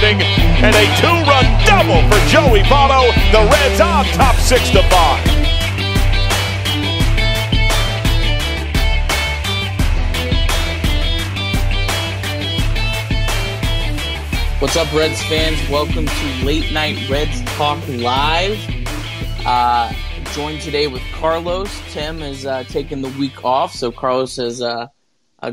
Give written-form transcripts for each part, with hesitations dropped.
inning, and a 2-run double for Joey Votto. The Reds on top 6-5. What's up, Reds fans? Welcome to Late Night Reds Talk Live. Joined today with Carlos. Tim is taking the week off, so Carlos has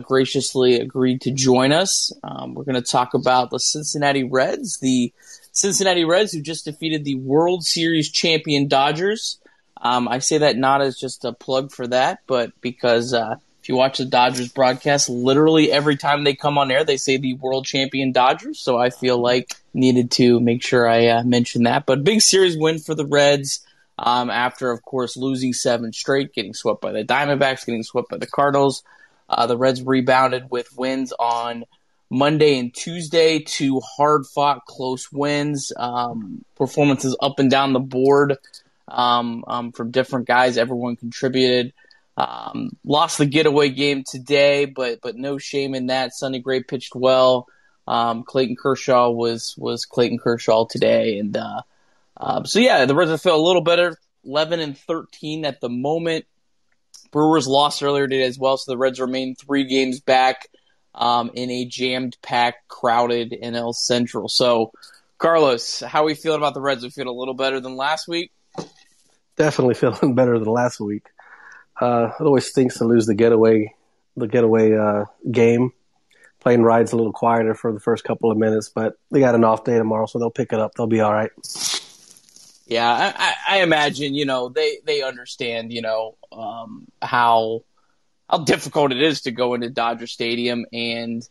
graciously agreed to join us. We're going to talk about the Cincinnati Reds who just defeated the World Series champion Dodgers. I say that not as just a plug for that, but because if you watch the Dodgers broadcast, literally every time they come on air, they say the world champion Dodgers. So I feel like needed to make sure I mention that. But big series win for the Reds after, of course, losing 7 straight, getting swept by the Diamondbacks, getting swept by the Cardinals. The Reds rebounded with wins on Monday and Tuesday, 2 hard-fought, close wins. Performances up and down the board from different guys. Everyone contributed. Lost the getaway game today, but no shame in that. Sonny Gray pitched well. Clayton Kershaw was Clayton Kershaw today, and so yeah, the Reds feel a little better, 11-13 at the moment. Brewers lost earlier today as well, so the Reds remain 3 games back in a jammed-packed, crowded NL Central. So, Carlos, how are we feeling about the Reds? We feel a little better than last week? Definitely feeling better than last week. It always stinks to lose the getaway game. Plane ride's a little quieter for the first couple of minutes, but they got an off day tomorrow, so they'll pick it up. They'll be all right. Yeah, I imagine, they understand, how difficult it is to go into Dodger Stadium and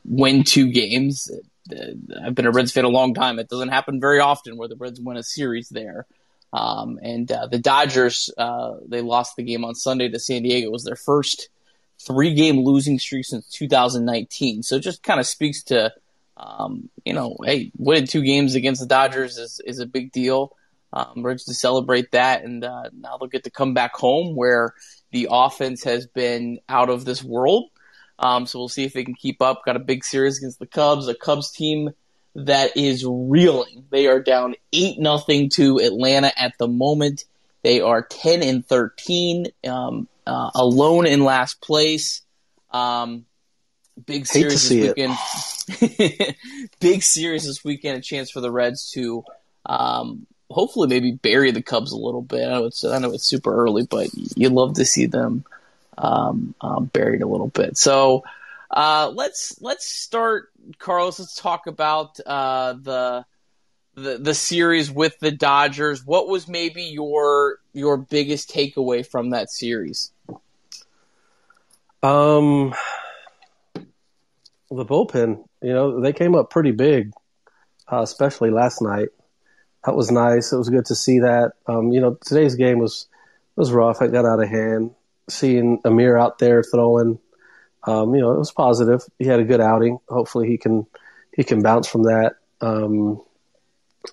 win 2 games. I've been a Reds fan a long time. It doesn't happen very often where the Reds win a series there. And the Dodgers, they lost the game on Sunday to San Diego. It was their first 3-game losing streak since 2019. So it just kind of speaks to, hey, winning 2 games against the Dodgers is a big deal. Reds to celebrate that, and now they'll get to come back home where the offense has been out of this world. So we'll see if they can keep up. Got a big series against the Cubs, a Cubs team that is reeling. They are down 8-0 to Atlanta at the moment. They are 10-13, alone in last place. Big series this weekend. Big series this weekend. A chance for the Reds to hopefully maybe bury the Cubs a little bit. I know it's super early, but you'd love to see them buried a little bit. So let's start, Carlos. Let's talk about the series with the Dodgers. What was maybe your biggest takeaway from that series? The bullpen, they came up pretty big, especially last night. That was nice. It was good to see that. Today's game was rough. It got out of hand. Seeing Amir out there throwing, it was positive. He had a good outing. Hopefully he can bounce from that.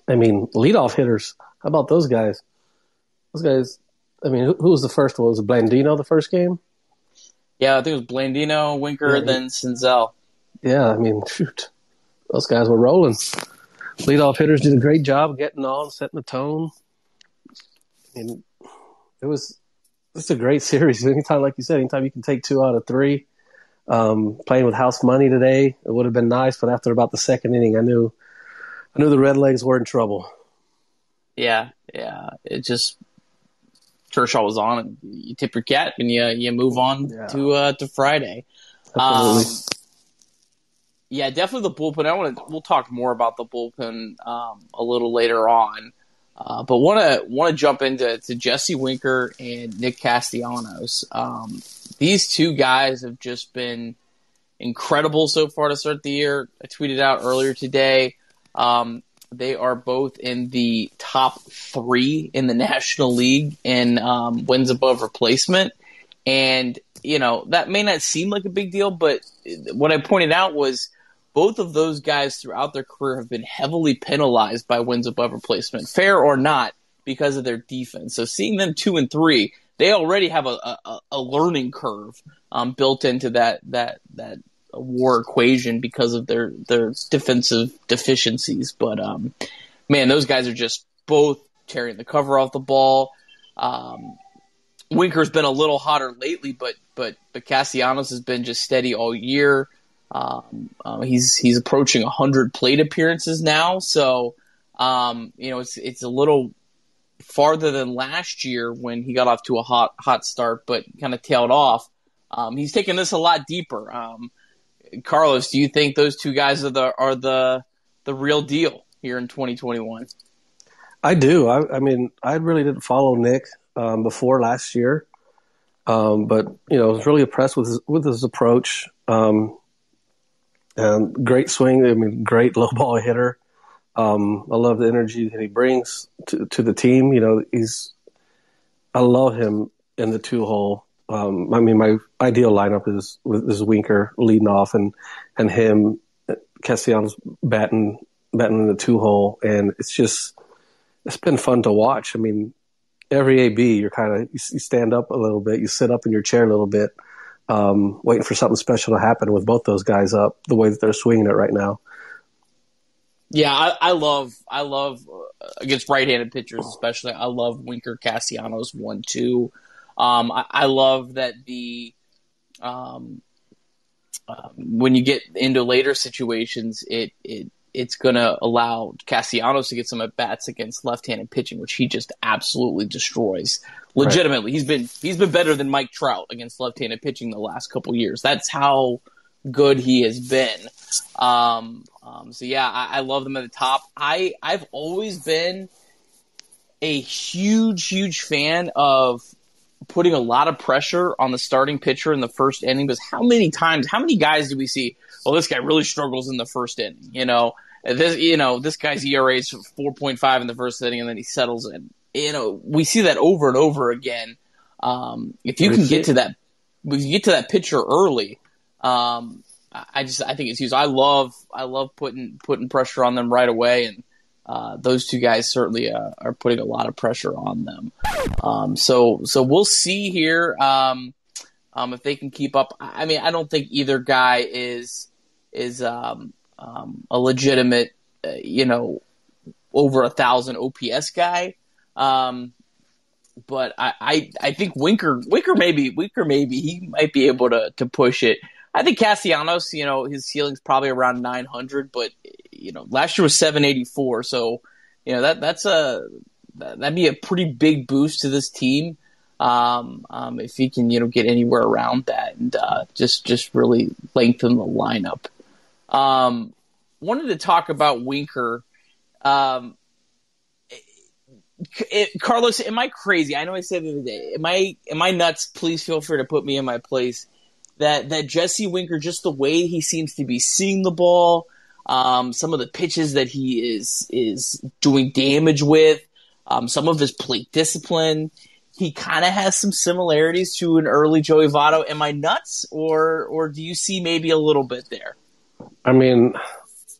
Leadoff hitters. How about those guys? Those guys. Who was the first one? Was it Blandino the first game? Yeah, I think it was Blandino, Winker, then Senzel. Yeah, shoot. Those guys were rolling. Leadoff hitters did a great job getting on, setting the tone. It's a great series. Anytime, like you said, anytime you can take 2 out of 3. Playing with house money today, it would have been nice, but after about the second inning, I knew the Redlegs were in trouble. Yeah. It just Kershaw was on, and you tip your cap and you move on to Friday. Absolutely. Yeah, definitely the bullpen. We'll talk more about the bullpen a little later on, but want to jump into Jesse Winker and Nick Castellanos. These 2 guys have just been incredible so far to start the year. I tweeted out earlier today. They are both in the top 3 in the National League in wins above replacement. And, that may not seem like a big deal, but what I pointed out was both of those guys throughout their career have been heavily penalized by wins above replacement, fair or not, because of their defense. So seeing them 2 and 3, they already have a learning curve built into that WAR equation because of their defensive deficiencies. But man, those guys are just both tearing the cover off the ball. Winker's been a little hotter lately, but Castellanos has been just steady all year. He's approaching 100 plate appearances now, so it's a little farther than last year when he got off to a hot start, but kind of tailed off. He's taken this a lot deeper. Carlos, do you think those two guys are the real deal here in 2021? I do. I mean, I really didn't follow Nick before last year, but I was really impressed with his approach. And great swing. I mean, great low ball hitter. I love the energy that he brings to the team. I love him in the 2-hole. I mean, my ideal lineup is Winker leading off and him, Castellanos batting in the 2-hole, and it's been fun to watch. I mean, every AB, you stand up a little bit, you sit up in your chair a little bit, waiting for something special to happen with both those guys up the way that they're swinging it right now. Yeah, I love against right-handed pitchers especially. I love Winker Castellanos 1-2. I love that when you get into later situations, it's going to allow Castellanos to get some at bats against left-handed pitching, which he just absolutely destroys. Legitimately, right. He's been better than Mike Trout against left-handed pitching the last couple years. That's how good he has been. So yeah, I love them at the top. I've always been a huge fan of putting a lot of pressure on the starting pitcher in the first inning, because how many guys do we see? Well, this guy really struggles in the first inning. This guy's ERA is 4.5 in the first inning, and then he settles in. We see that over and over again. If you can get to that pitcher early, I think it's used. I love putting pressure on them right away, and those two guys certainly are putting a lot of pressure on them. So we'll see here if they can keep up. I mean, I don't think either guy is a legitimate, over 1,000 OPS guy. But I think Winker maybe he might be able to push it. I think Castellanos, his ceiling's probably around 900, but last year was 784, so that'd be a pretty big boost to this team if he can get anywhere around that and just really lengthen the lineup. Wanted to talk about Winker. Carlos, am I crazy? I know I said the other day. Am I nuts? Please feel free to put me in my place. That Jesse Winker, just the way he seems to be seeing the ball, some of the pitches that he is doing damage with, some of his plate discipline, he kind of has some similarities to an early Joey Votto. Am I nuts, or do you see maybe a little bit there? I mean,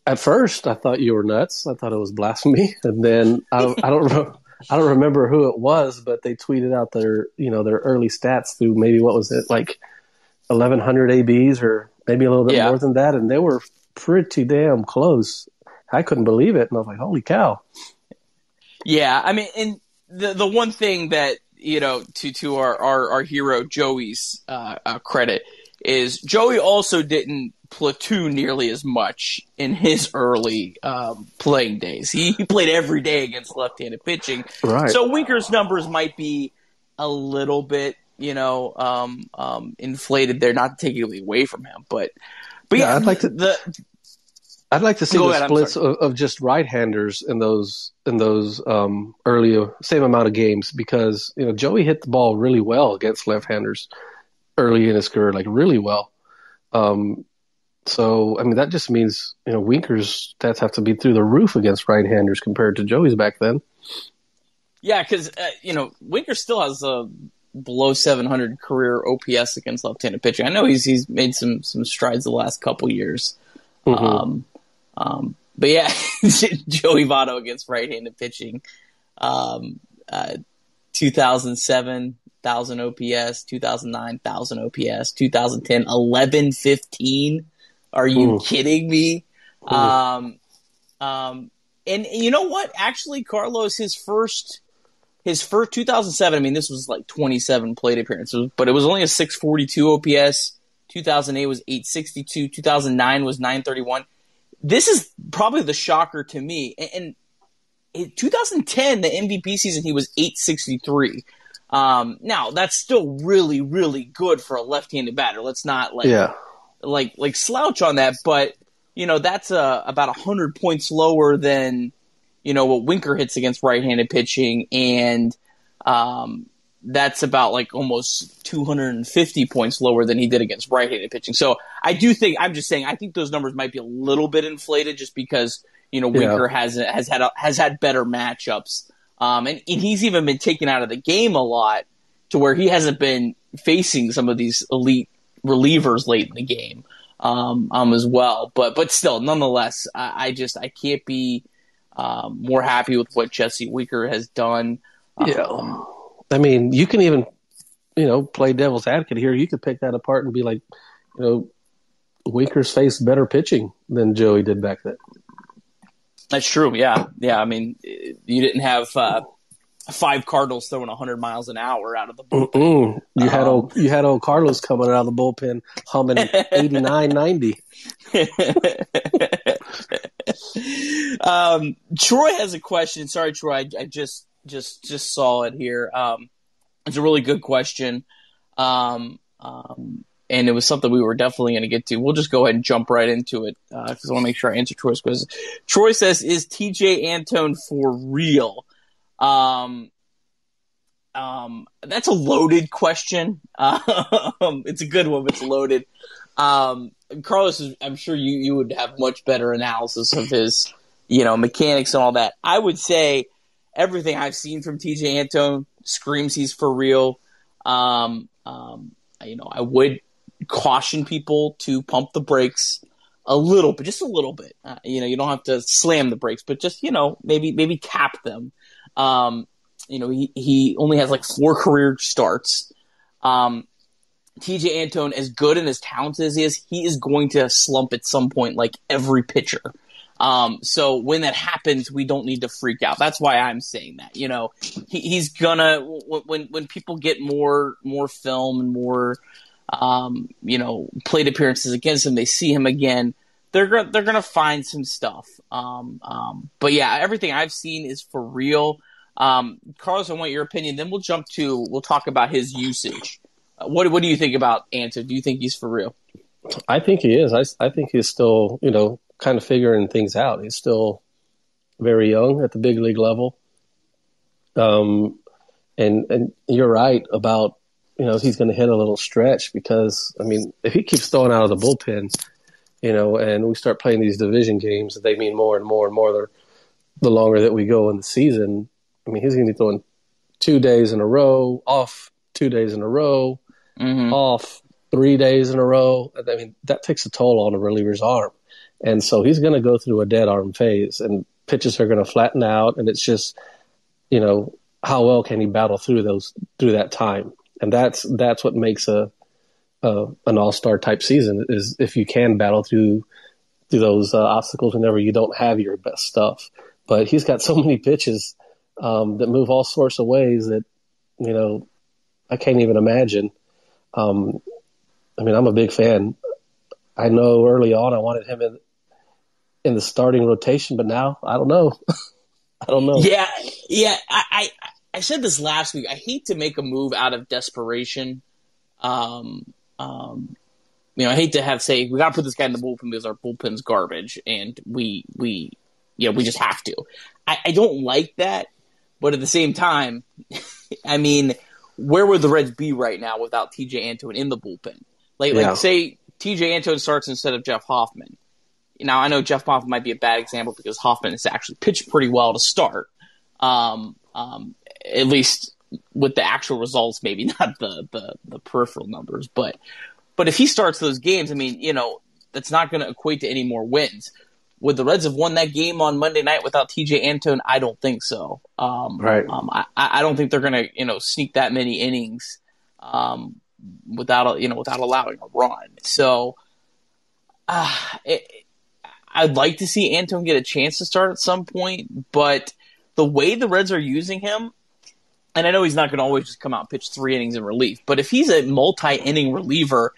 at first I thought you were nuts. I thought it was blasphemy, and then I don't remember who it was, but they tweeted out their early stats through maybe, what was it, like 1,100 ABs or maybe a little bit more than that, and they were pretty damn close. I couldn't believe it, and I was like, holy cow. Yeah, I mean, and the one thing that, to our hero Joey's credit is Joey also didn't platoon nearly as much in his early playing days. He played every day against left-handed pitching. Right. So Winker's numbers might be a little bit, inflated there, not taking away from him. But yeah, I'd like to see the splits of just right-handers in those early same amount of games, because Joey hit the ball really well against left-handers early in his career, like really well. So I mean, that just means Winker's stats have to be through the roof against right-handers compared to Joey's back then. Yeah, because Winker still has a below 700 career OPS against left-handed pitching. I know he's made some strides the last couple years. Mm-hmm. But yeah, Joey Votto against right-handed pitching. 2007, 1,000 OPS. 2009, 1,000 OPS. 2010, 1115. Are you kidding me? And you know what? Actually, Carlos, his first 2007. I mean, this was like 27 plate appearances, but it was only a 642 OPS. 2008 was 862. 2009 was 931. This is probably the shocker to me. And in 2010, the MVP season, he was 863. Now that's still really, really good for a left-handed batter. Let's not like slouch on that, but that's about 100 points lower than what Winker hits against right-handed pitching, and that's about like almost 250 points lower than he did against right-handed pitching. So I think those numbers might be a little bit inflated just because Winker has had better matchups, and he's even been taken out of the game a lot to where he hasn't been facing some of these elite relievers late in the game as well. But still, nonetheless, I can't be more happy with what Jesse Winker has done. I mean, you can even play devil's advocate here. You could pick that apart and be like, Winker's faced better pitching than Joey did back then. That's true. Yeah. I mean, you didn't have 5 Cardinals throwing 100 miles an hour out of the bullpen. You had old Carlos coming out of the bullpen humming 89, 90. Troy has a question. Sorry, Troy. I just saw it here. It's a really good question. And it was something we were definitely going to get to. We'll just go ahead and jump right into it because I want to make sure I answer Troy's question. Troy says, "Is TJ Antone for real?" That's a loaded question. It's a good one, but it's loaded. Carlos, I'm sure you would have much better analysis of his, mechanics and all that. I would say everything I've seen from TJ Antone screams he's for real. I would caution people to pump the brakes a little bit, just a little bit. You don't have to slam the brakes, but just, maybe tap them. He only has like 4 career starts. TJ Antone, as good and as talented as he is going to slump at some point, like every pitcher. So when that happens, we don't need to freak out. That's why I'm saying that. He's gonna when people get more film and more plate appearances against him, they see him again. They're gonna find some stuff. But yeah, everything I've seen is for real. Carlos, I want your opinion. Then we'll talk about his usage. What do you think about Anton? Do you think he's for real? I think he is. I think he's still, kind of figuring things out. He's still very young at the big league level. And you're right about, he's going to hit a little stretch because, I mean, if he keeps throwing out of the bullpen, and we start playing these division games, they mean more and more and more the longer that we go in the season. I mean, he's going to be throwing 2 days in a row, off 2 days in a row, off 3 days in a row. I mean, that takes a toll on a reliever's arm. And so he's going to go through a dead arm phase, and pitches are going to flatten out. And it's just, how well can he battle through that time? And that's what makes an all-star type season, is if you can battle through those obstacles whenever you don't have your best stuff. But he's got so many pitches that move all sorts of ways that, I can't even imagine. I mean, I'm a big fan. I know early on I wanted him in the starting rotation, but now I don't know. I don't know. Yeah. I said this last week. I hate to make a move out of desperation. I hate to say we got to put this guy in the bullpen because our bullpen's garbage, and we just have to. I don't like that, but at the same time, I mean, where would the Reds be right now without TJ Antone in the bullpen? Like say TJ Antone starts instead of Jeff Hoffman. Now, I know Jeff Hoffman might be a bad example because Hoffman has actually pitched pretty well to start, at least with the actual results, maybe not the peripheral numbers. But if he starts those games, I mean, that's not going to equate to any more wins. Would the Reds have won that game on Monday night without TJ Antone? I don't think so. Right. I don't think they're going to sneak that many innings without allowing a run. So I'd like to see Antone get a chance to start at some point, but the way the Reds are using him, and I know he's not going to always just come out and pitch 3 innings in relief, but if he's a multi-inning reliever,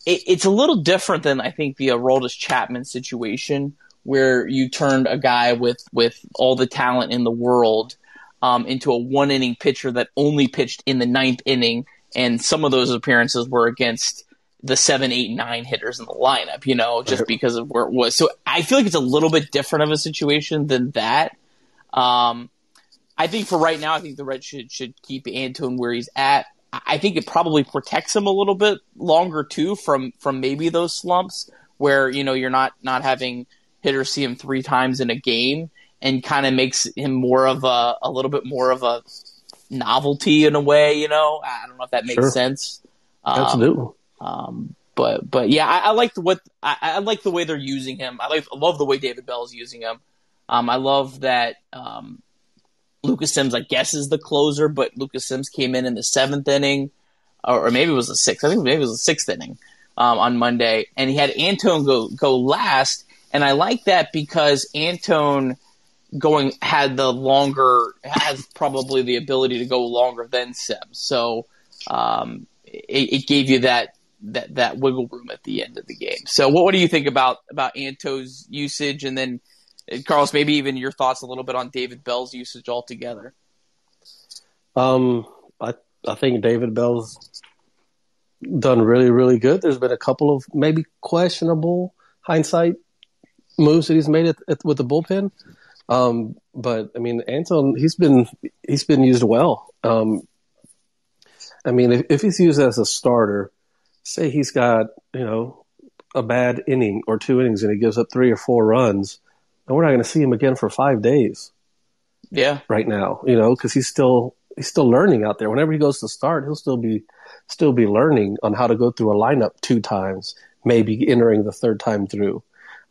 it's a little different than I think the Aroldis Chapman situation, where you turned a guy with all the talent in the world into a 1-inning pitcher that only pitched in the 9th inning, and some of those appearances were against the 7, 8, 9 hitters in the lineup, just because of where it was. So I feel like it's a little bit different of a situation than that. I think for right now, I think the Reds should keep Antone where he's at. I think it probably protects him a little bit longer too from maybe those slumps where you're not having hitters see him 3 times in a game, and kind of makes him more of a little bit more of a novelty in a way. I don't know if that makes sense. Absolutely. But yeah, I like I like the way they're using him. I love the way David Bell's using him. I love that Lucas Sims, I guess, is the closer, but Lucas Sims came in the 7th inning, or maybe it was the 6th. I think maybe it was the 6th inning on Monday, and he had Antone go last, and I like that because Antone has probably the ability to go longer than Sims, so it gave you that wiggle room at the end of the game. So what do you think about Anto's usage, and then Carlos, maybe even your thoughts a little bit on David Bell's usage altogether? I think David Bell's done really, really good. There's been a couple of maybe questionable hindsight moves that he's made with the bullpen. But I mean, Antone, he's been used well. I mean, if he's used as a starter, say he's got, a bad inning or 2 innings and he gives up 3 or 4 runs, and we're not going to see him again for 5 days. Yeah. Right now, because he's still learning out there. Whenever he goes to start, he'll still be learning on how to go through a lineup 2 times, maybe entering the 3rd time through.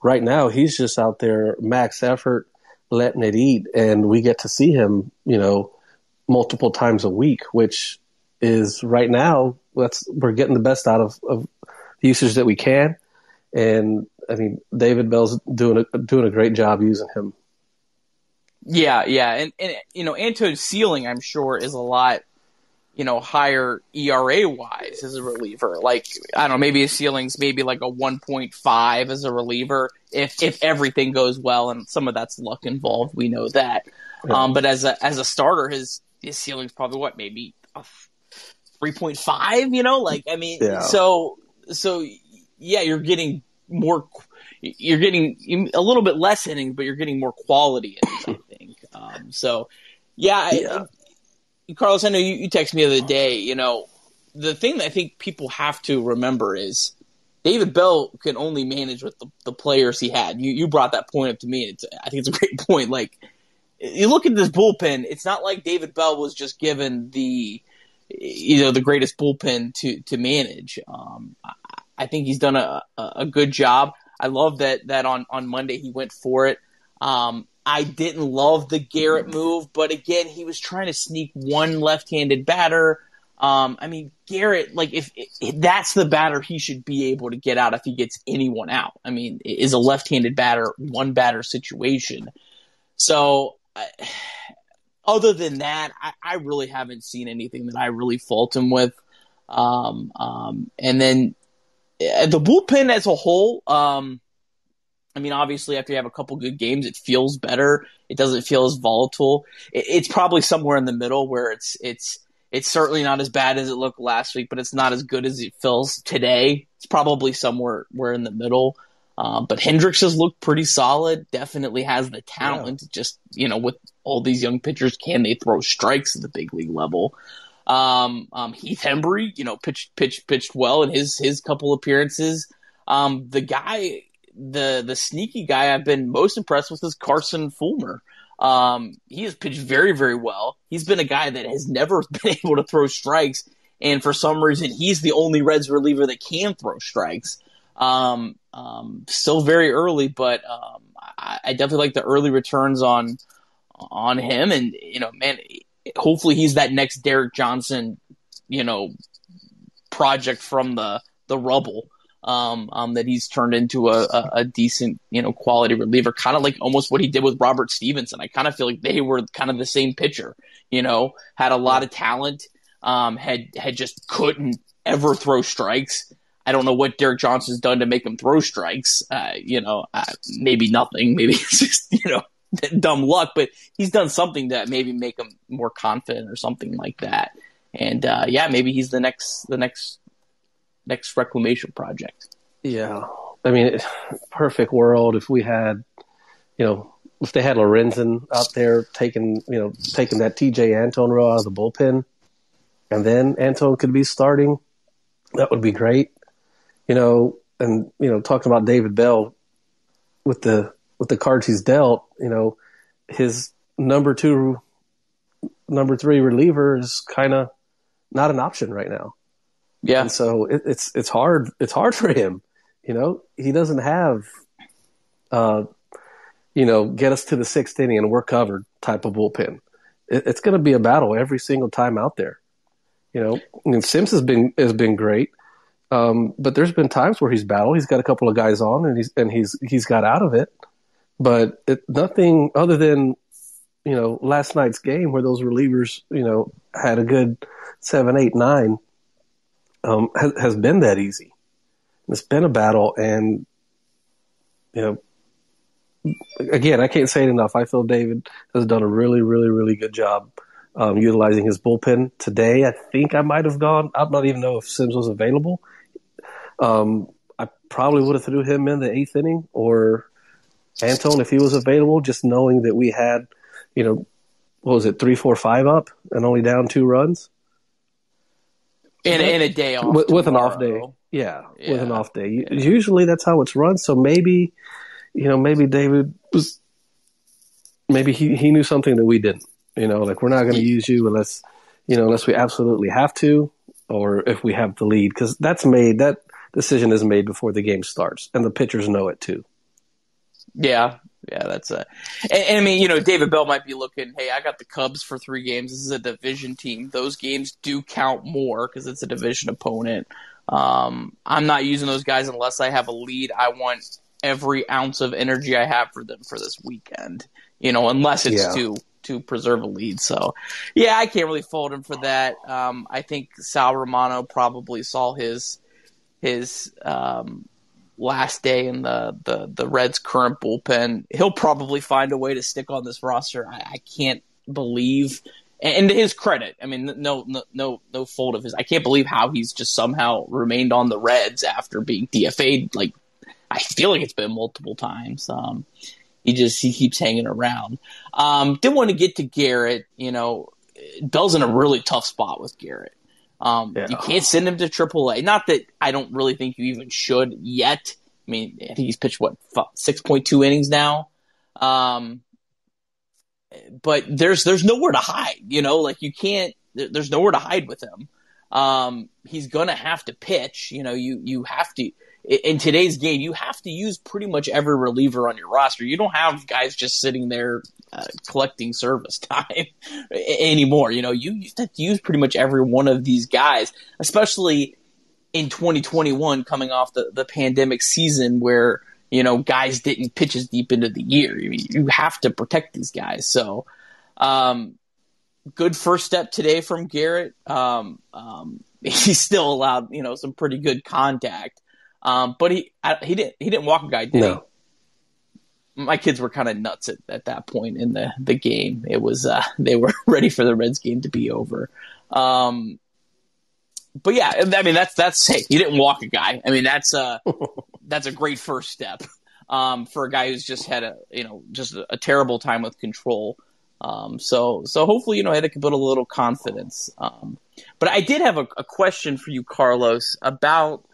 Right now, he's just out there max effort, letting it eat, and we get to see him, multiple times a week, which is right now we're getting the best out of the usage that we can. And I mean, David Bell's doing a great job using him. Yeah, and Antone's ceiling, I'm sure, is a lot, higher ERA wise as a reliever. Like, I don't know, maybe his ceiling's maybe like a 1.5 as a reliever if everything goes well, and some of that's luck involved. We know that. Yeah. But as a starter, his ceiling's probably maybe a 3.5. I mean, yeah. So yeah, you're getting a little bit less innings, but you're getting more quality innings, I think. Carlos, I know you texted me the other day. The thing that I think people have to remember is David Bell can only manage with the players he had. You brought that point up to me. I think it's a great point. Like, you look at this bullpen, it's not like David Bell was just given the greatest bullpen to manage. I think he's done a good job. I love that on Monday he went for it. I didn't love the Garrett move, but again, he was trying to sneak one left-handed batter. I mean, Garrett, like, if that's the batter he should be able to get out if he gets anyone out. I mean, it is a left-handed batter, one batter situation. So, other than that, I really haven't seen anything that I really fault him with. And then the bullpen as a whole, I mean, obviously, after you have a couple good games, it feels better. It doesn't feel as volatile. It's probably somewhere in the middle where it's certainly not as bad as it looked last week, but it's not as good as it feels today. It's probably somewhere in the middle. But Hendricks has looked pretty solid. Definitely has the talent. Yeah. Just, with all these young pitchers, can they throw strikes at the big league level? Heath Hembry, pitched well in his couple appearances. The guy, the sneaky guy I've been most impressed with is Carson Fulmer. He has pitched very, very well. He's been a guy that has never been able to throw strikes, and for some reason, he's the only Reds reliever that can throw strikes. Still very early, but I definitely like the early returns on him, and man, hopefully he's that next Derek Johnson, project from the rubble. that he's turned into a decent, quality reliever, kind of like almost what he did with Robert Stevenson. I kind of feel like they were kind of the same pitcher, had a lot of talent, had just couldn't ever throw strikes. I don't know what Derek Johnson's done to make him throw strikes. Maybe nothing. Maybe it's just, dumb luck, but he's done something that maybe make him more confident or something like that. And maybe he's the next reclamation project. Yeah. I mean, perfect world if we had, if they had Lorenzen out there taking that TJ Antone role out of the bullpen, and then Antone could be starting, that would be great. And talking about David Bell with the cards he's dealt, his number 2, number 3 reliever is kind of not an option right now. Yeah. And so it's hard. It's hard for him. He doesn't have, get us to the 6th inning and we're covered type of bullpen. It's going to be a battle every single time out there. Sims has been great. But there's been times where he's battled. He's got a couple of guys on and he's got out of it. But nothing other than, last night's game where those relievers, had a good 7, 8, 9, has been that easy. It's been a battle, and again, I can't say it enough. I feel David has done a really, really, really good job utilizing his bullpen today. I think I might have gone. I don't even know if Sims was available. I probably would have threw him in the 8th inning or Antone if he was available, just knowing that we had, what was it, 3, 4, 5 up and only down 2 runs. In a day off. With an off day. Yeah, with an off day. Yeah. Usually that's how it's run. So maybe, maybe David was, maybe he knew something that we didn't. Like we're not going to use you unless we absolutely have to, or if we have the lead, because that decision is made before the game starts, and the pitchers know it too. Yeah, that's it. And I mean, David Bell might be looking, hey, I got the Cubs for 3 games. This is a division team. Those games do count more because it's a division opponent. I'm not using those guys unless I have a lead. I want every ounce of energy I have for them for this weekend, unless it's to preserve a lead. So, I can't really fault him for that. I think Sal Romano probably saw his last day in the Reds' current bullpen. He'll probably find a way to stick on this roster. I can't believe, and to his credit, I mean, no fault of his. I can't believe how he's just somehow remained on the Reds after being DFA'd. Like, I feel like it's been multiple times. He keeps hanging around. Didn't want to get to Garrett. Bell's in a really tough spot with Garrett. You can't send him to AAA. Not that I don't really think you even should yet. I mean, I think he's pitched 6.2 innings now. But there's nowhere to hide. Like you can't. There's nowhere to hide with him. He's gonna have to pitch. You have to. In today's game, you have to use pretty much every reliever on your roster. You don't have guys just sitting there collecting service time anymore. You have to use pretty much every one of these guys, especially in 2021 coming off the pandemic season where, guys didn't pitch as deep into the year. You have to protect these guys. So good first step today from Garrett. He still allowed, some pretty good contact. But he didn't walk a guy, did he? My kids were kind of nuts at that point in the game. It was they were ready for the Reds game to be over. But yeah, I mean that's hey, he didn't walk a guy. I mean that's a great first step for a guy who's just had a terrible time with control. So hopefully they can build a little confidence. But I did have a question for you, Carlos, about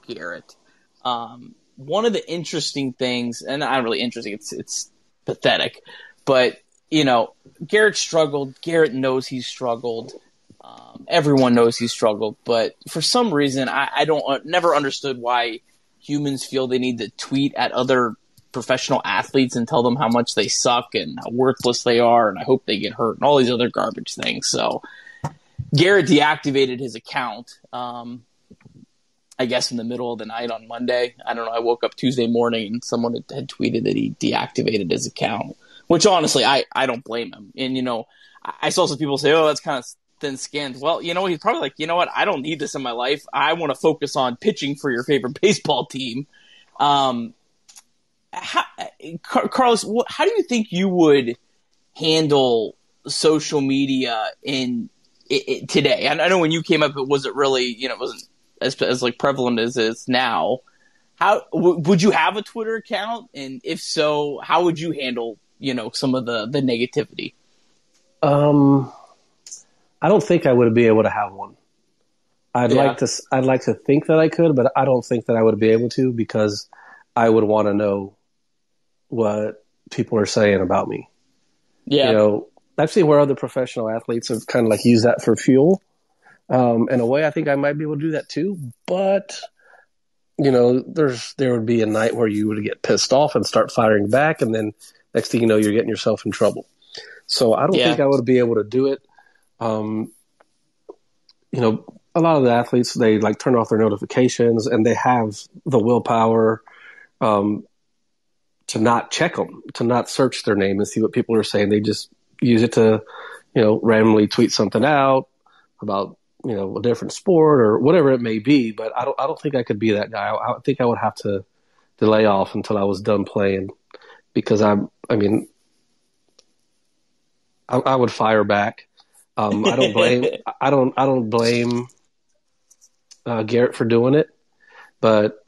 Garrett. One of the interesting things, and not really interesting, it's pathetic, but Garrett struggled. Garrett knows he's struggled. Everyone knows he's struggled, but for some reason, I never understood why humans feel they need to tweet at other professional athletes and tell them how much they suck and how worthless they are, and I hope they get hurt and all these other garbage things. So Garrett deactivated his account. I guess in the middle of the night on Monday. I don't know. I woke up Tuesday morning and someone had tweeted that he deactivated his account, which honestly, I don't blame him. And, I saw some people say, oh, that's kind of thin skinned. Well, he's probably like, you know what? I don't need this in my life. I want to focus on pitching for your favorite baseball team. Carlos, how do you think you would handle social media today? I know when you came up, it wasn't really, it wasn't as like prevalent as it is now. How would you have a Twitter account? And if so, how would you handle, some of the negativity? I don't think I would be able to have one. I'd like to think that I could, but I don't think that I would be able to, because I would want to know what people are saying about me. Yeah. I've seen where other professional athletes have kind of like used that for fuel. In a way, I think I might be able to do that too. But, there would be a night where you would get pissed off and start firing back. And then next thing you know, you're getting yourself in trouble. So I don't think I would be able to do it. A lot of the athletes, they like turn off their notifications, and they have the willpower to not check them, to not search their name and see what people are saying. They just use it to, randomly tweet something out about, a different sport or whatever it may be. But I don't think I could be that guy. I think I would have to lay off until I was done playing, because I would fire back. I don't blame Garrett for doing it, but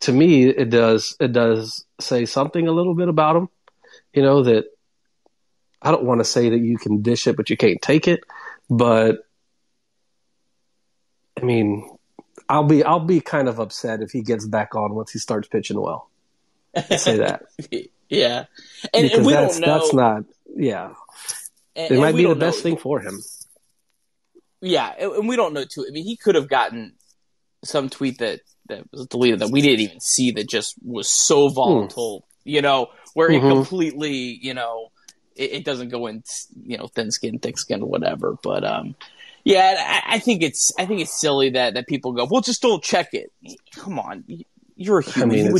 to me, it does say something a little bit about him. That I don't want to say that you can dish it, but you can't take it. But I mean, I'll be kind of upset if he gets back on once he starts pitching well. I'll say that. Yeah, and we don't know. That's not. Yeah. It might be the best thing for him. Yeah, and we don't know, too. I mean, he could have gotten some tweet that was deleted that we didn't even see, that just was so volatile, where he completely, it doesn't go in, thin skin, thick skin, whatever. But, I think it's silly that people go, well, just don't check it. Come on. You're a human. I mean,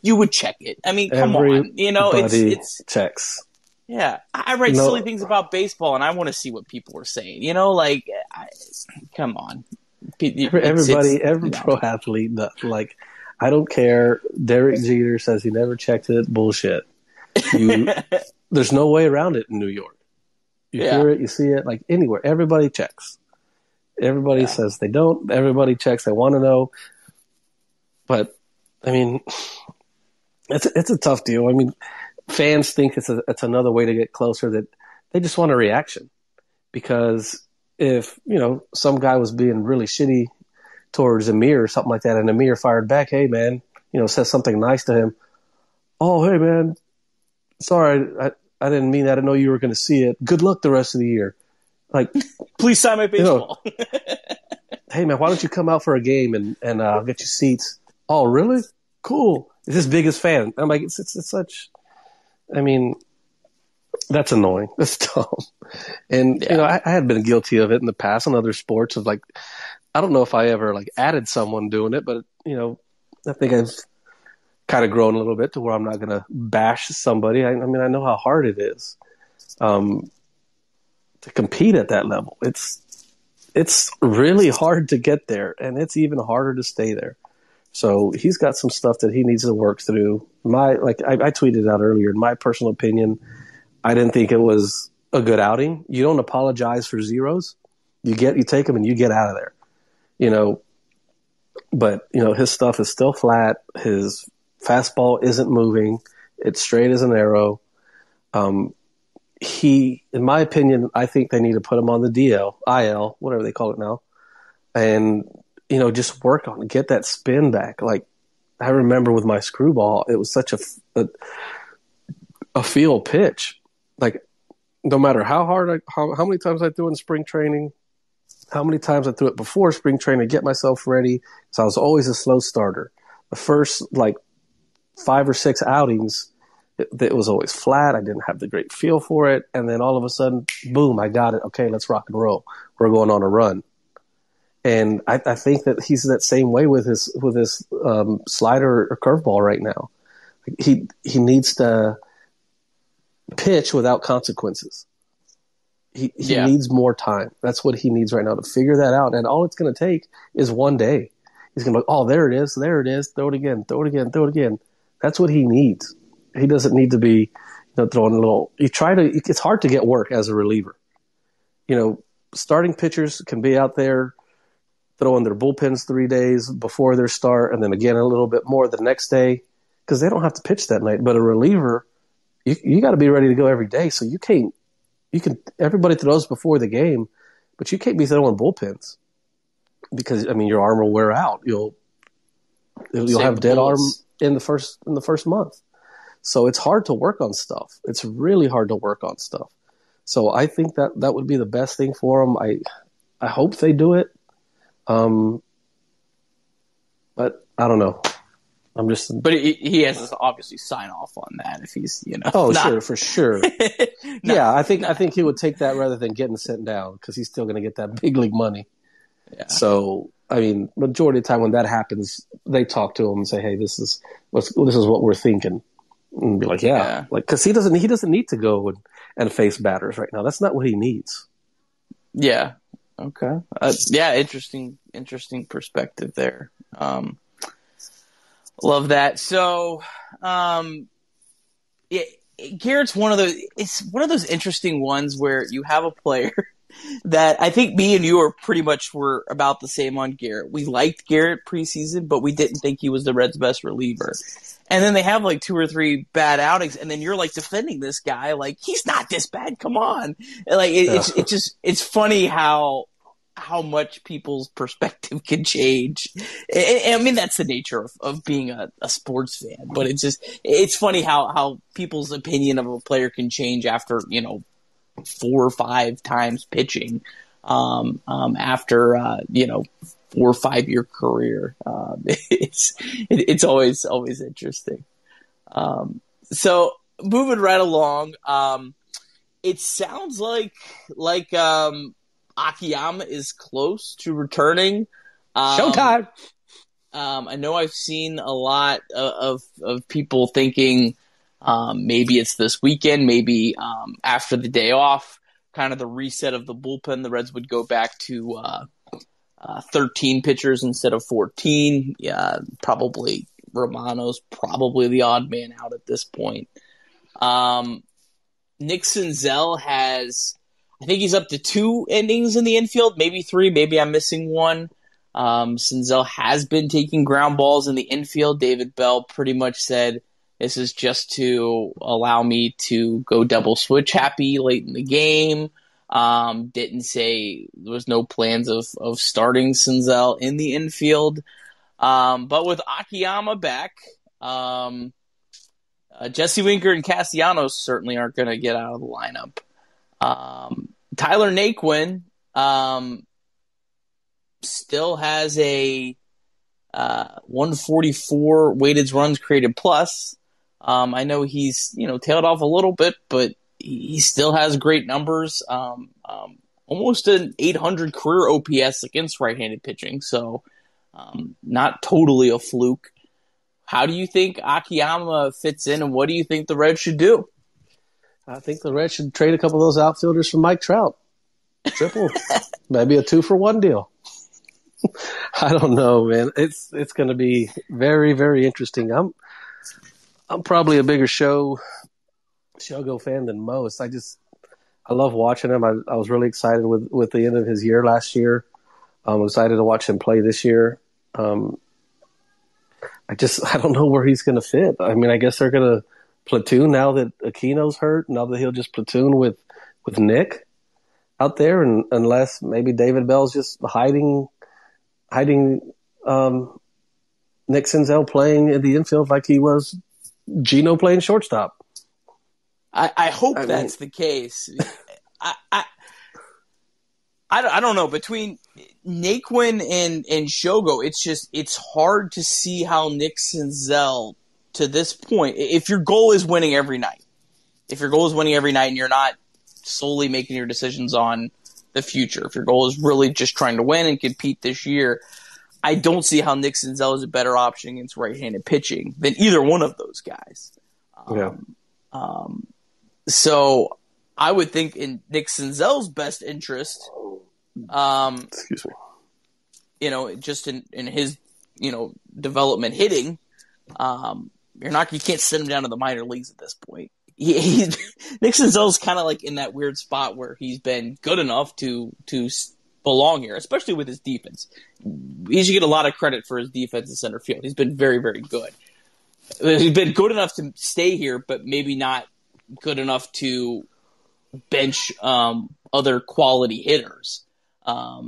you would check it. I mean, come on. It's checks. Yeah, I write silly things about baseball, and I want to see what people are saying. Come on. Every pro athlete, like, I don't care. Derek Jeter says he never checked it. Bullshit. There's no way around it in New York. You hear it, you see it, like anywhere. Everybody checks. Everybody says they don't. Everybody checks. They want to know. But I mean, it's a tough deal. I mean, fans think it's another way to get closer, that they just want a reaction. Because if, some guy was being really shitty towards Amir or something like that, and Amir fired back, hey, man, says something nice to him. Oh, hey, man, sorry, I didn't mean that. I didn't know you were going to see it. Good luck the rest of the year. Like, please sign my baseball. Hey, man, why don't you come out for a game and I'll get you seats? Oh, really? Cool. It's his biggest fan. I'm like, it's such... I mean, that's annoying. That's dumb. And, I had been guilty of it in the past in other sports of, like, I don't know if I ever, like, added someone doing it, but, I think I've kind of grown a little bit to where I'm not going to bash somebody. I mean, I know how hard it is to compete at that level. It's really hard to get there, and it's even harder to stay there. So he's got some stuff that he needs to work through. I tweeted out earlier, in my personal opinion, I didn't think it was a good outing. You don't apologize for zeros. You take them and you get out of there. But his stuff is still flat. His fastball isn't moving. It's straight as an arrow. In my opinion, I think they need to put him on the DL, IL, whatever they call it now, and just work on it, get that spin back. Like, I remember with my screwball, it was such a feel pitch. Like, no matter how hard, how many times I threw in spring training, how many times I threw it before spring training to get myself ready. So I was always a slow starter. The first, 5 or 6 outings, it was always flat. I didn't have the great feel for it. And then all of a sudden, boom, I got it. Okay, let's rock and roll. We're going on a run. And I think that he's that same way with his slider or curveball right now. He needs to pitch without consequences. He needs more time. That's what he needs right now to figure that out. And all it's going to take is one day. He's going to be like, oh, there it is. Throw it again. That's what he needs. He doesn't need to be throwing a little. It's hard to get work as a reliever. Starting pitchers can be out there throwing their bullpens 3 days before their start and then again a little bit more the next day because they don't have to pitch that night. But a reliever, you got to be ready to go every day. So everybody throws before the game, but you can't be throwing bullpens because, your arm will wear out. You'll have dead arm in the first month. So it's hard to work on stuff. It's really hard to work on stuff. So I think that would be the best thing for them. I hope they do it. But I don't know. But he has to obviously sign off on that if he's, sure, for sure. Yeah, I think he would take that rather than getting sent down because he's still going to get that big league money. Yeah. So, majority of the time when that happens, they talk to him and say, "Hey, this is what we're thinking," and be like, "Yeah," because he doesn't need to go and face batters right now. That's not what he needs. Yeah. Okay. Interesting perspective there. Love that. So, Garrett's it's one of those interesting ones where you have a player that I think me and you were about the same on Garrett. We liked Garrett preseason, but we didn't think he was the Reds' best reliever. And then they have like 2 or 3 bad outings, and then you're like defending this guy like he's not this bad. Come on, it's funny how much people's perspective can change. And that's the nature of being a sports fan, but it's funny how people's opinion of a player can change after 4 or 5 times pitching after 4 or 5 year career. It's always interesting. So moving right along, it sounds like Akiyama is close to returning. Showtime. I know I've seen a lot of people thinking maybe it's this weekend, maybe after the day off, kind of the reset of the bullpen. The Reds would go back to 13 pitchers instead of 14. Yeah, probably Romano's probably the odd man out at this point. Nick Senzel has, I think he's up to 2 innings in the infield, maybe 3, maybe I'm missing one. Senzel has been taking ground balls in the infield. David Bell pretty much said this is just to allow me to go double switch happy late in the game. Didn't say there was no plans of starting Senzel in the infield. But with Akiyama back, Jesse Winker and Castellanos certainly aren't going to get out of the lineup. Tyler Naquin still has a 144 weighted runs created plus. I know he's tailed off a little bit, but he still has great numbers. Almost an 800 career OPS against right-handed pitching, so not totally a fluke. How do you think Akiyama fits in, and what do you think the Reds should do? I think the Reds should trade a couple of those outfielders for Mike Trout. Triple, maybe a 2-for-1 deal. I don't know, man. It's going to be very, very interesting. I'm probably a bigger Shogo fan than most. I love watching him. I was really excited with the end of his year last year. I'm excited to watch him play this year. I don't know where he's going to fit. I guess they're going to platoon now that Aquino's hurt. Now that he'll just platoon with Nick out there, and unless maybe David Bell's just hiding Nick Senzel playing in the infield like he was Gino playing shortstop. I hope that's the case. I don't know. Between Naquin and Shogo, it's hard to see how Nick Senzel, to this point, if your goal is winning every night, and you're not solely making your decisions on the future, if your goal is really just trying to win and compete this year, I don't see how Nick Senzel is a better option against right-handed pitching than either one of those guys. So I would think in Nick Senzel's best interest, Excuse me. just in his, development hitting, you can't send him down to the minor leagues at this point. Nick Senzel's kind of like in that weird spot where he's been good enough to belong here, especially with his defense. He should get a lot of credit for his defense in center field. He's been very, very good. He's been good enough to stay here, but maybe not good enough to bench other quality hitters. I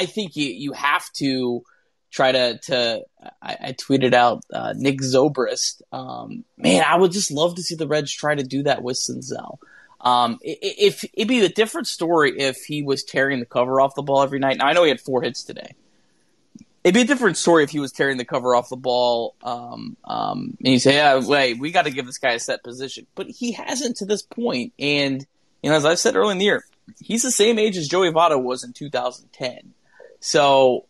think you have to try to I tweeted out Nick Zobrist. Man, I would just love to see the Reds try to do that with Senzel. If it'd be a different story if he was tearing the cover off the ball every night. Now I know he had 4 hits today. It'd be a different story if he was tearing the cover off the ball. And you say, wait, we got to give this guy a set position, but he hasn't to this point. And as I said earlier in the year, he's the same age as Joey Votto was in 2010. So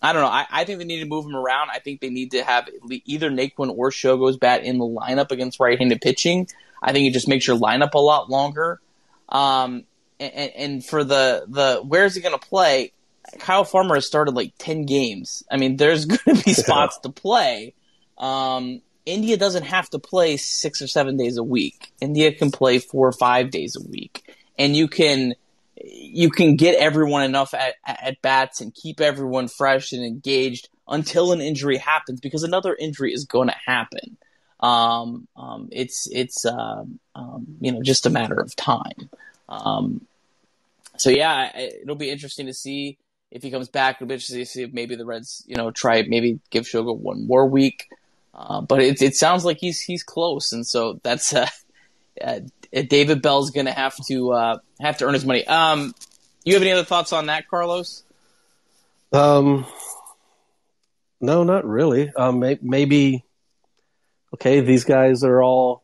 I don't know. I think they need to move him around. I think they need to have either Naquin or Shogo's bat in the lineup against right-handed pitching. I think it just makes your lineup a lot longer. And for the where is he going to play? Kyle Farmer has started like 10 games. I mean, there's going to be spots to play. India doesn't have to play 6 or 7 days a week. India can play 4 or 5 days a week, and you can get everyone enough at bats and keep everyone fresh and engaged until an injury happens, because another injury is going to happen. It's just a matter of time. It'll be interesting to see if he comes back. It'll be interesting to see if maybe the Reds, maybe give Shogo one more week. But it sounds like he's close, and so that's David Bell's going to have to earn his money. You have any other thoughts on that, Carlos? No, not really. Maybe. Okay, these guys are all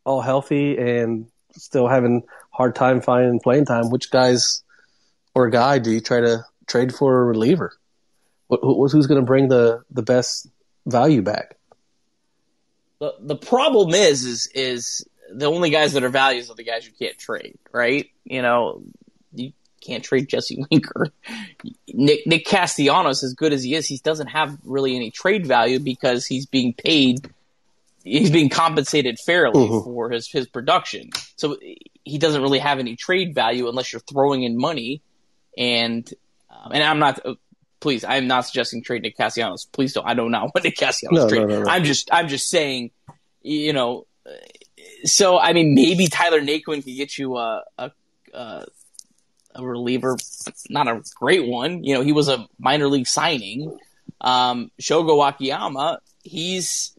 healthy and still having hard time finding playing time. Which guys or guy do you try to trade for a reliever? Who's going to bring the best value back? The problem is the only guys that are values are the guys you can't trade, right? You can't trade Jesse Winker. Nick Castellanos, as good as he is, he doesn't have really any trade value because he's being paid. He's being compensated fairly for his production. So he doesn't really have any trade value unless you're throwing in money. And I'm not, please, I'm not suggesting trade Nick Castellanos. Please don't. I don't know what Nick Castellanos trade. No. I'm just saying, so I mean, maybe Tyler Naquin could get you a reliever, not a great one. He was a minor league signing. Shogo Akiyama, he's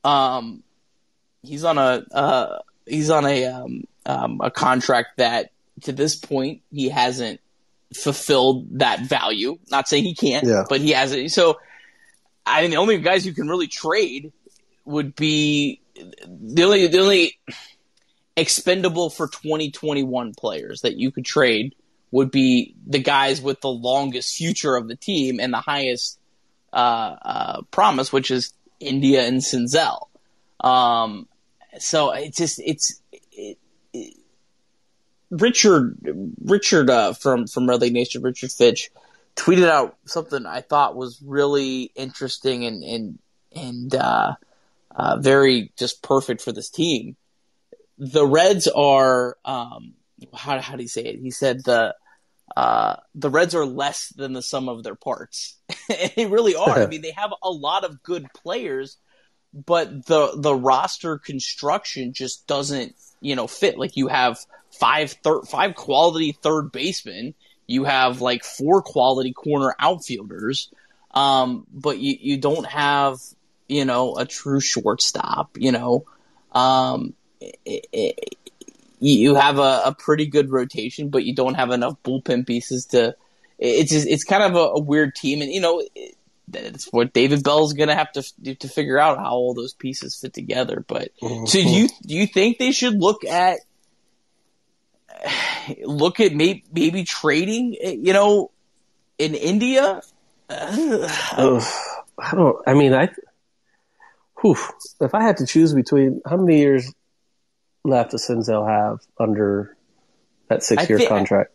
on a contract that to this point he hasn't fulfilled that value. Not saying he can't, but he hasn't. So I mean, the only guys you can really trade would be the only expendable for 2021 players that you could trade would be the guys with the longest future of the team and the highest promise, which is India and Senzel. So Richard from Red League Nation, Richard Fitch, tweeted out something I thought was really interesting and very just perfect for this team. The Reds are how do you say it? He said the Reds are less than the sum of their parts. They really are. I mean, they have a lot of good players, but the roster construction just doesn't, fit. Like, you have five quality third basemen, you have like 4 quality corner outfielders, but you don't have, a true shortstop. You have a pretty good rotation, but you don't have enough bullpen pieces to. It's kind of a weird team, and that's what David Bell's going to have to figure out, how all those pieces fit together. But so do you think they should look at? look at maybe trading, in India. If I had to choose between how many years left does Senzel have under that 6-year contract?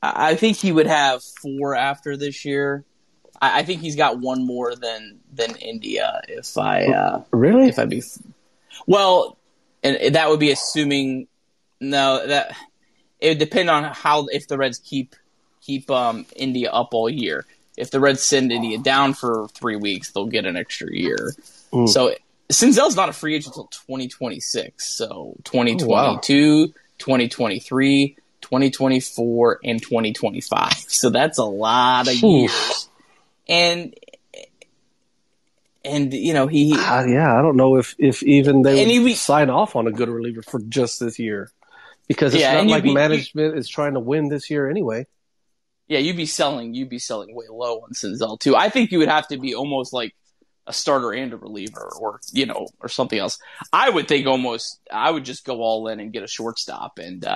I think he would have 4 after this year. I think he's got 1 more than India. Really? If I'd be well, and that would be assuming that it would depend on if the Reds keep India up all year. If the Reds send India down for 3 weeks, they'll get an extra year. So Senzel's not a free agent until 2026. So 2022, 2023, 2024, and 2025. So that's a lot of years. And he I don't know if even they would sign off on a good reliever for just this year, because it's not like management is trying to win this year anyway. Yeah, you'd be selling way low on Senzel too. I think you would have to be almost like a starter and a reliever, or something else. I would think I would just go all in and get a shortstop and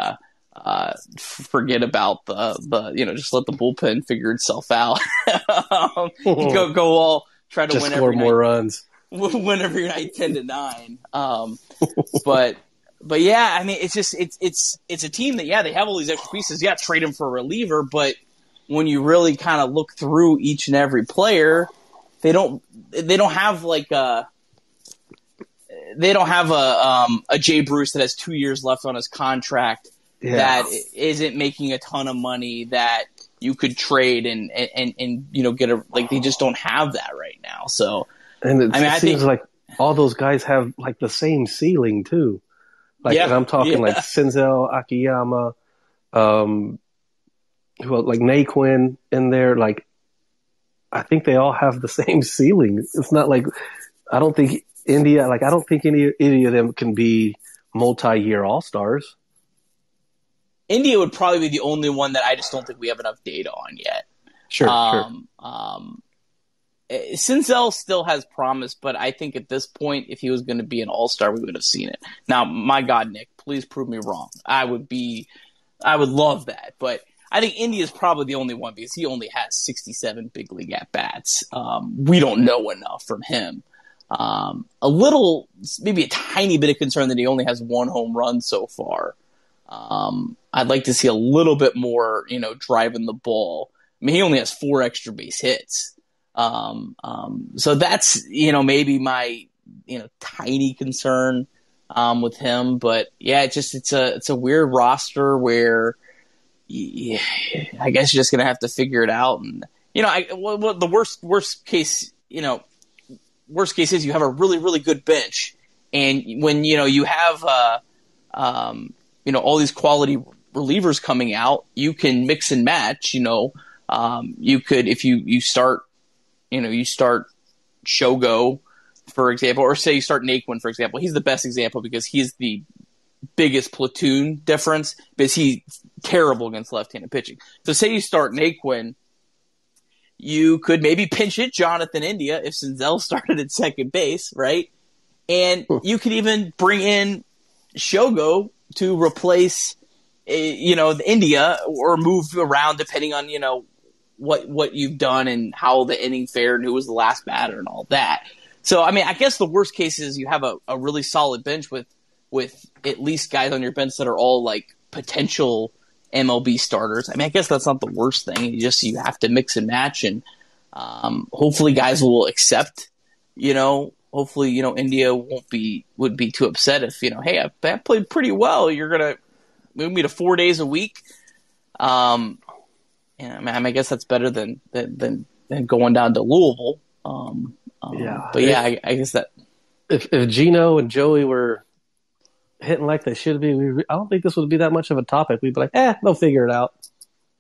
forget about the just let the bullpen figure itself out. Go all try to just win score every more night, runs. win every night 10-9. But yeah, I mean, it's a team that they have all these extra pieces. Yeah, trade them for a reliever, but when you really kind of look through each and every player, they don't have like a Jay Bruce that has 2 years left on his contract that isn't making a ton of money that you could trade and get they just don't have that right now. So it seems like all those guys have like the same ceiling too. And I'm talking like Senzel, Akiyama, like Naquin in there. Like, I think they all have the same ceiling. It's not like I don't think any of them can be multi-year all-stars. India would probably be the only one that I just don't think we have enough data on yet. Sure. Senzel still has promise, but I think at this point, if he was going to be an all-star, we would have seen it. Now, my God, Nick, please prove me wrong. I would love that, but I think India's probably the only one because he only has 67 big league at-bats. We don't know enough from him. Maybe a tiny bit of concern that he only has 1 home run so far. I'd like to see a little bit more, driving the ball. I mean, he only has 4 extra base hits. So that's, maybe my, tiny concern, with him, but yeah, it's a weird roster where I guess you're just going to have to figure it out. And, the worst case is you have a really, really good bench. And when, you have, all these quality relievers coming out, you can mix and match, you could, if you start Shogo, for example, or say you start Naquin, for example. He's the best example because he's the biggest platoon difference because he's terrible against left-handed pitching. So say you start Naquin, you could maybe pinch hit Jonathan India if Senzel started at second base, right? And you could even bring in Shogo to replace, the India or move around depending on, what you've done and how the inning fared and who was the last batter and all that. So, I mean, I guess the worst case is you have a really solid bench with at least guys on your bench that are all like potential MLB starters. I mean, I guess that's not the worst thing. You have to mix and match, and hopefully guys will accept. Hopefully India would be too upset if hey, I played pretty well. You're gonna move me to 4 days a week. I guess that's better than going down to Louisville. But yeah, I guess that if Gino and Joey were hitting like they should be, I don't think this would be that much of a topic. We'd be like, they'll figure it out.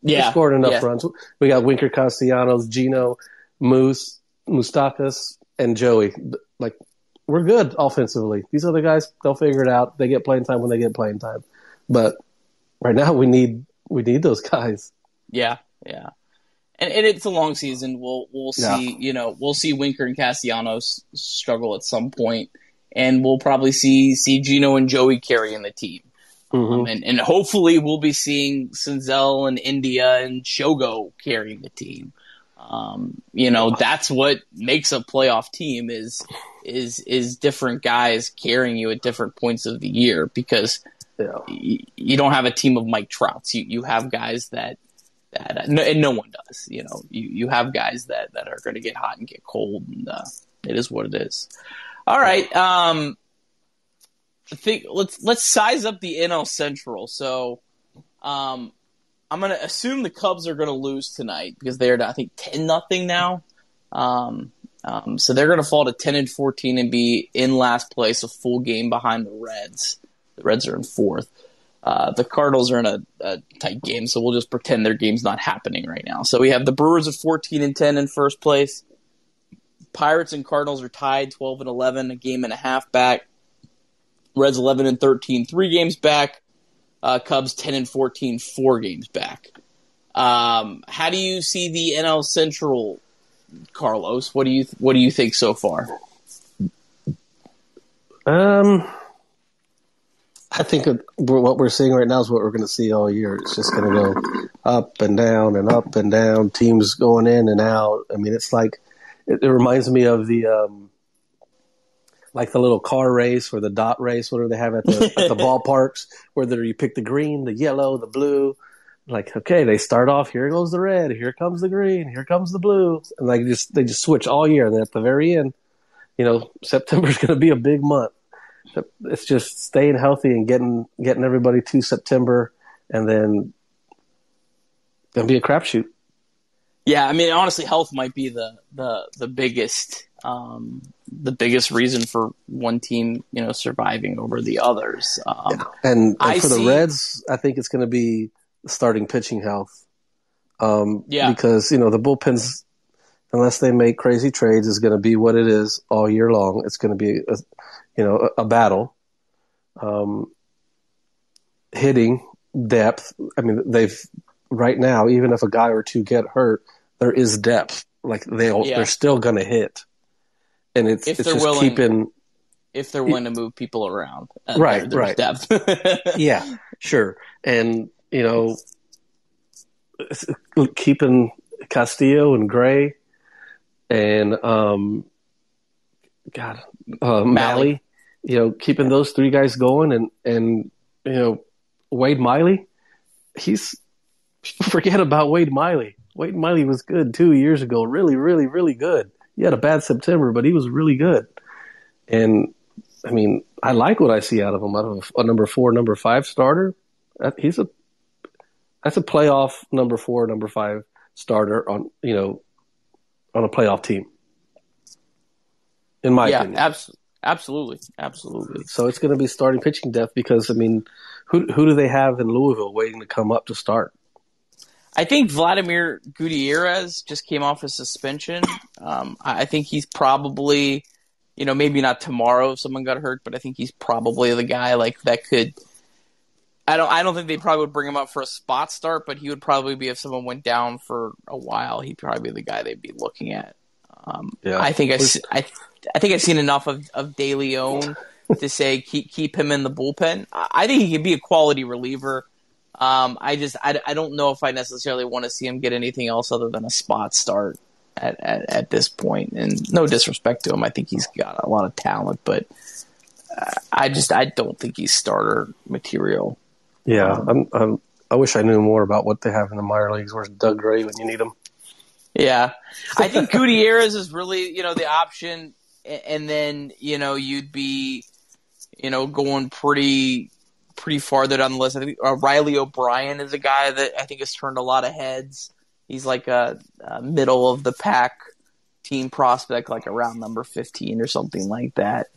Yeah, they scored enough runs. We got Winker Castellanos, Gino, Moose, Moustakas, and Joey. Like, we're good offensively. These other guys, they'll figure it out. They get playing time when they get playing time. But right now, we need those guys. Yeah. And it's a long season. We'll see. We'll see Winker and Castellanos struggle at some point, and we'll probably see Gino and Joey carrying the team. And hopefully we'll be seeing Senzel and India and Shogo carrying the team. That's what makes a playoff team is different guys carrying you at different points of the year, because you don't have a team of Mike Trouts. You have guys that and no one does. You have guys that are going to get hot and get cold, and it is what it is. All right. I think let's size up the NL Central. So, I'm going to assume the Cubs are going to lose tonight because they're, I think, 10-0 now. So they're going to fall to 10-14 and be in last place, a full game behind the Reds. The Reds are in fourth. The Cardinals are in a tight game, so we'll just pretend their game's not happening right now. So we have the Brewers at 14-10 in first place. Pirates and Cardinals are tied 12-11, a game and a half back. Reds 11-13, 3 games back. Cubs 10-14, 4 games back. How do you see the NL Central, Carlos? What do you think so far? I think what we're seeing right now is what we're going to see all year. It's just going to go up and down and up and down. Teams going in and out. I mean, it's like it reminds me of the like the little car race or the dot race, whatever they have at the ballparks, where you pick the green, the yellow, the blue. Like, okay, they start off, here goes the red, here comes the green, here comes the blue, and they just switch all year. And then at the very end, September's going to be a big month. It's just staying healthy and getting everybody to September, and then going to be a crapshoot. Yeah, I mean, honestly, health might be the biggest reason for one team, surviving over the others. And for the Reds, I think it's going to be starting pitching health. Because the bullpens, unless they make crazy trades, is going to be what it is all year long. It's going to be a battle. Hitting depth. I mean, they've right now, even if a guy or two get hurt, there is depth. Like they're still going to hit, and it's just keeping. If they're willing to move people around, right? There's depth. Yeah, sure, and keeping Castillo and Gray and Malley, keeping those 3 guys going, and Wade Miley, forget about Wade Miley. Wade Miley was good 2 years ago, really, really, really good. He had a bad September, but he was really good. And I mean, I like what I see out of him. Out of a number 4, number 5 starter, that's a playoff number 4, number 5 starter on a playoff team. In my opinion, absolutely. So it's going to be starting pitching depth because, I mean, who do they have in Louisville waiting to come up to start? I think Vladimir Gutierrez just came off a suspension. I think he's probably, maybe not tomorrow if someone got hurt, but I think he's probably the guy like that could. I don't think they probably would bring him up for a spot start, but he would probably be if someone went down for a while. He'd probably be the guy they'd be looking at. I think I've seen enough of De Leon to say keep him in the bullpen. I think he can be a quality reliever. I don't know if I necessarily want to see him get anything else other than a spot start at this point. And no disrespect to him, I think he's got a lot of talent, but I don't think he's starter material. Yeah, I wish I knew more about what they have in the minor leagues. Where's Doug Gray when you need him? Yeah, I think Gutierrez is really the option, and then you'd be going pretty farther down the list. I think Riley O'Brien is a guy that I think has turned a lot of heads. He's like a middle of the pack team prospect, like around number 15 or something like that.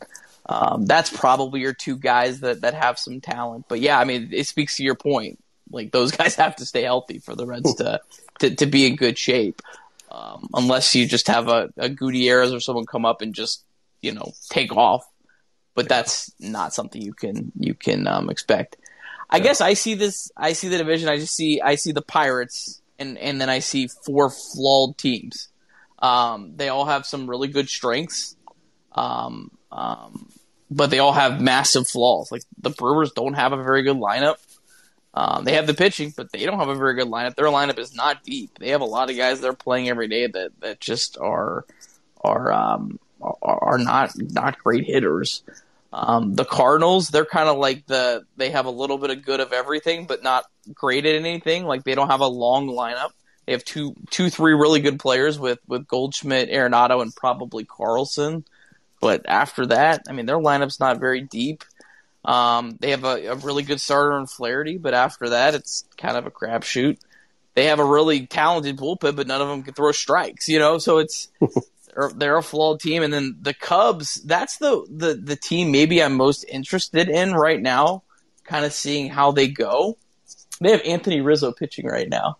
That's probably your 2 guys that have some talent. But yeah, I mean, it speaks to your point. Like those guys have to stay healthy for the Reds to be in good shape. Unless you just have a Gutierrez or someone come up and just take off. But that's not something you can expect. I guess I see the division. I see the Pirates, and then I see 4 flawed teams. They all have some really good strengths. but they all have massive flaws. Like the Brewers don't have a very good lineup. They have the pitching, but they don't have a very good lineup. Their lineup is not deep. They have a lot of guys they're playing every day that just are not great hitters. The Cardinals, they're kind of like they have a little bit of good of everything, but not great at anything. Like they don't have a long lineup. They have three really good players with Goldschmidt, Arenado, and probably Carlson. But after that, I mean, their lineup's not very deep. They have a really good starter in Flaherty, but after that, it's kind of a crapshoot. They have a really talented bullpen, but none of them can throw strikes, So it's they're a flawed team. And then the Cubs, that's the team maybe I'm most interested in right now, kind of seeing how they go. They have Anthony Rizzo pitching right now.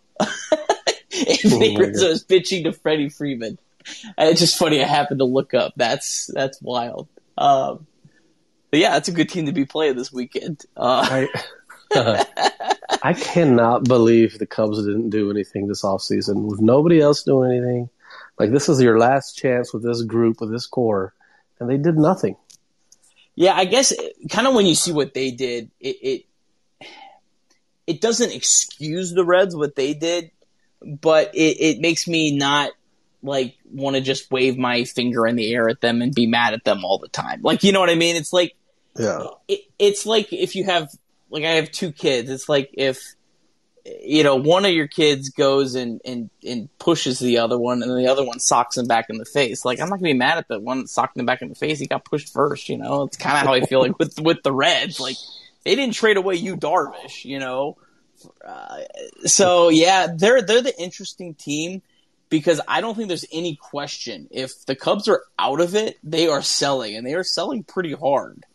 Anthony Rizzo is pitching to Freddie Freeman. And it's just funny. I happened to look up. That's wild. But yeah, it's a good team to be playing this weekend. I cannot believe the Cubs didn't do anything this offseason. With nobody else doing anything, like this is your last chance with this group, with this core, and they did nothing. Yeah, I guess kind of when you see what they did, it doesn't excuse the Reds what they did, but it makes me not like want to just wave my finger in the air at them and be mad at them all the time. Like, you know what I mean? It's like, it's like if you have, like I have two kids, it's like if, one of your kids goes and pushes the other one and the other one socks him back in the face. Like, I'm not gonna be mad at the one that socked him back in the face. He got pushed first, It's kind of how I feel like with the Reds. Like, they didn't trade away Yu Darvish, so yeah, they're the interesting team. Because I don't think there's any question. If the Cubs are out of it, they are selling, and they are selling pretty hard.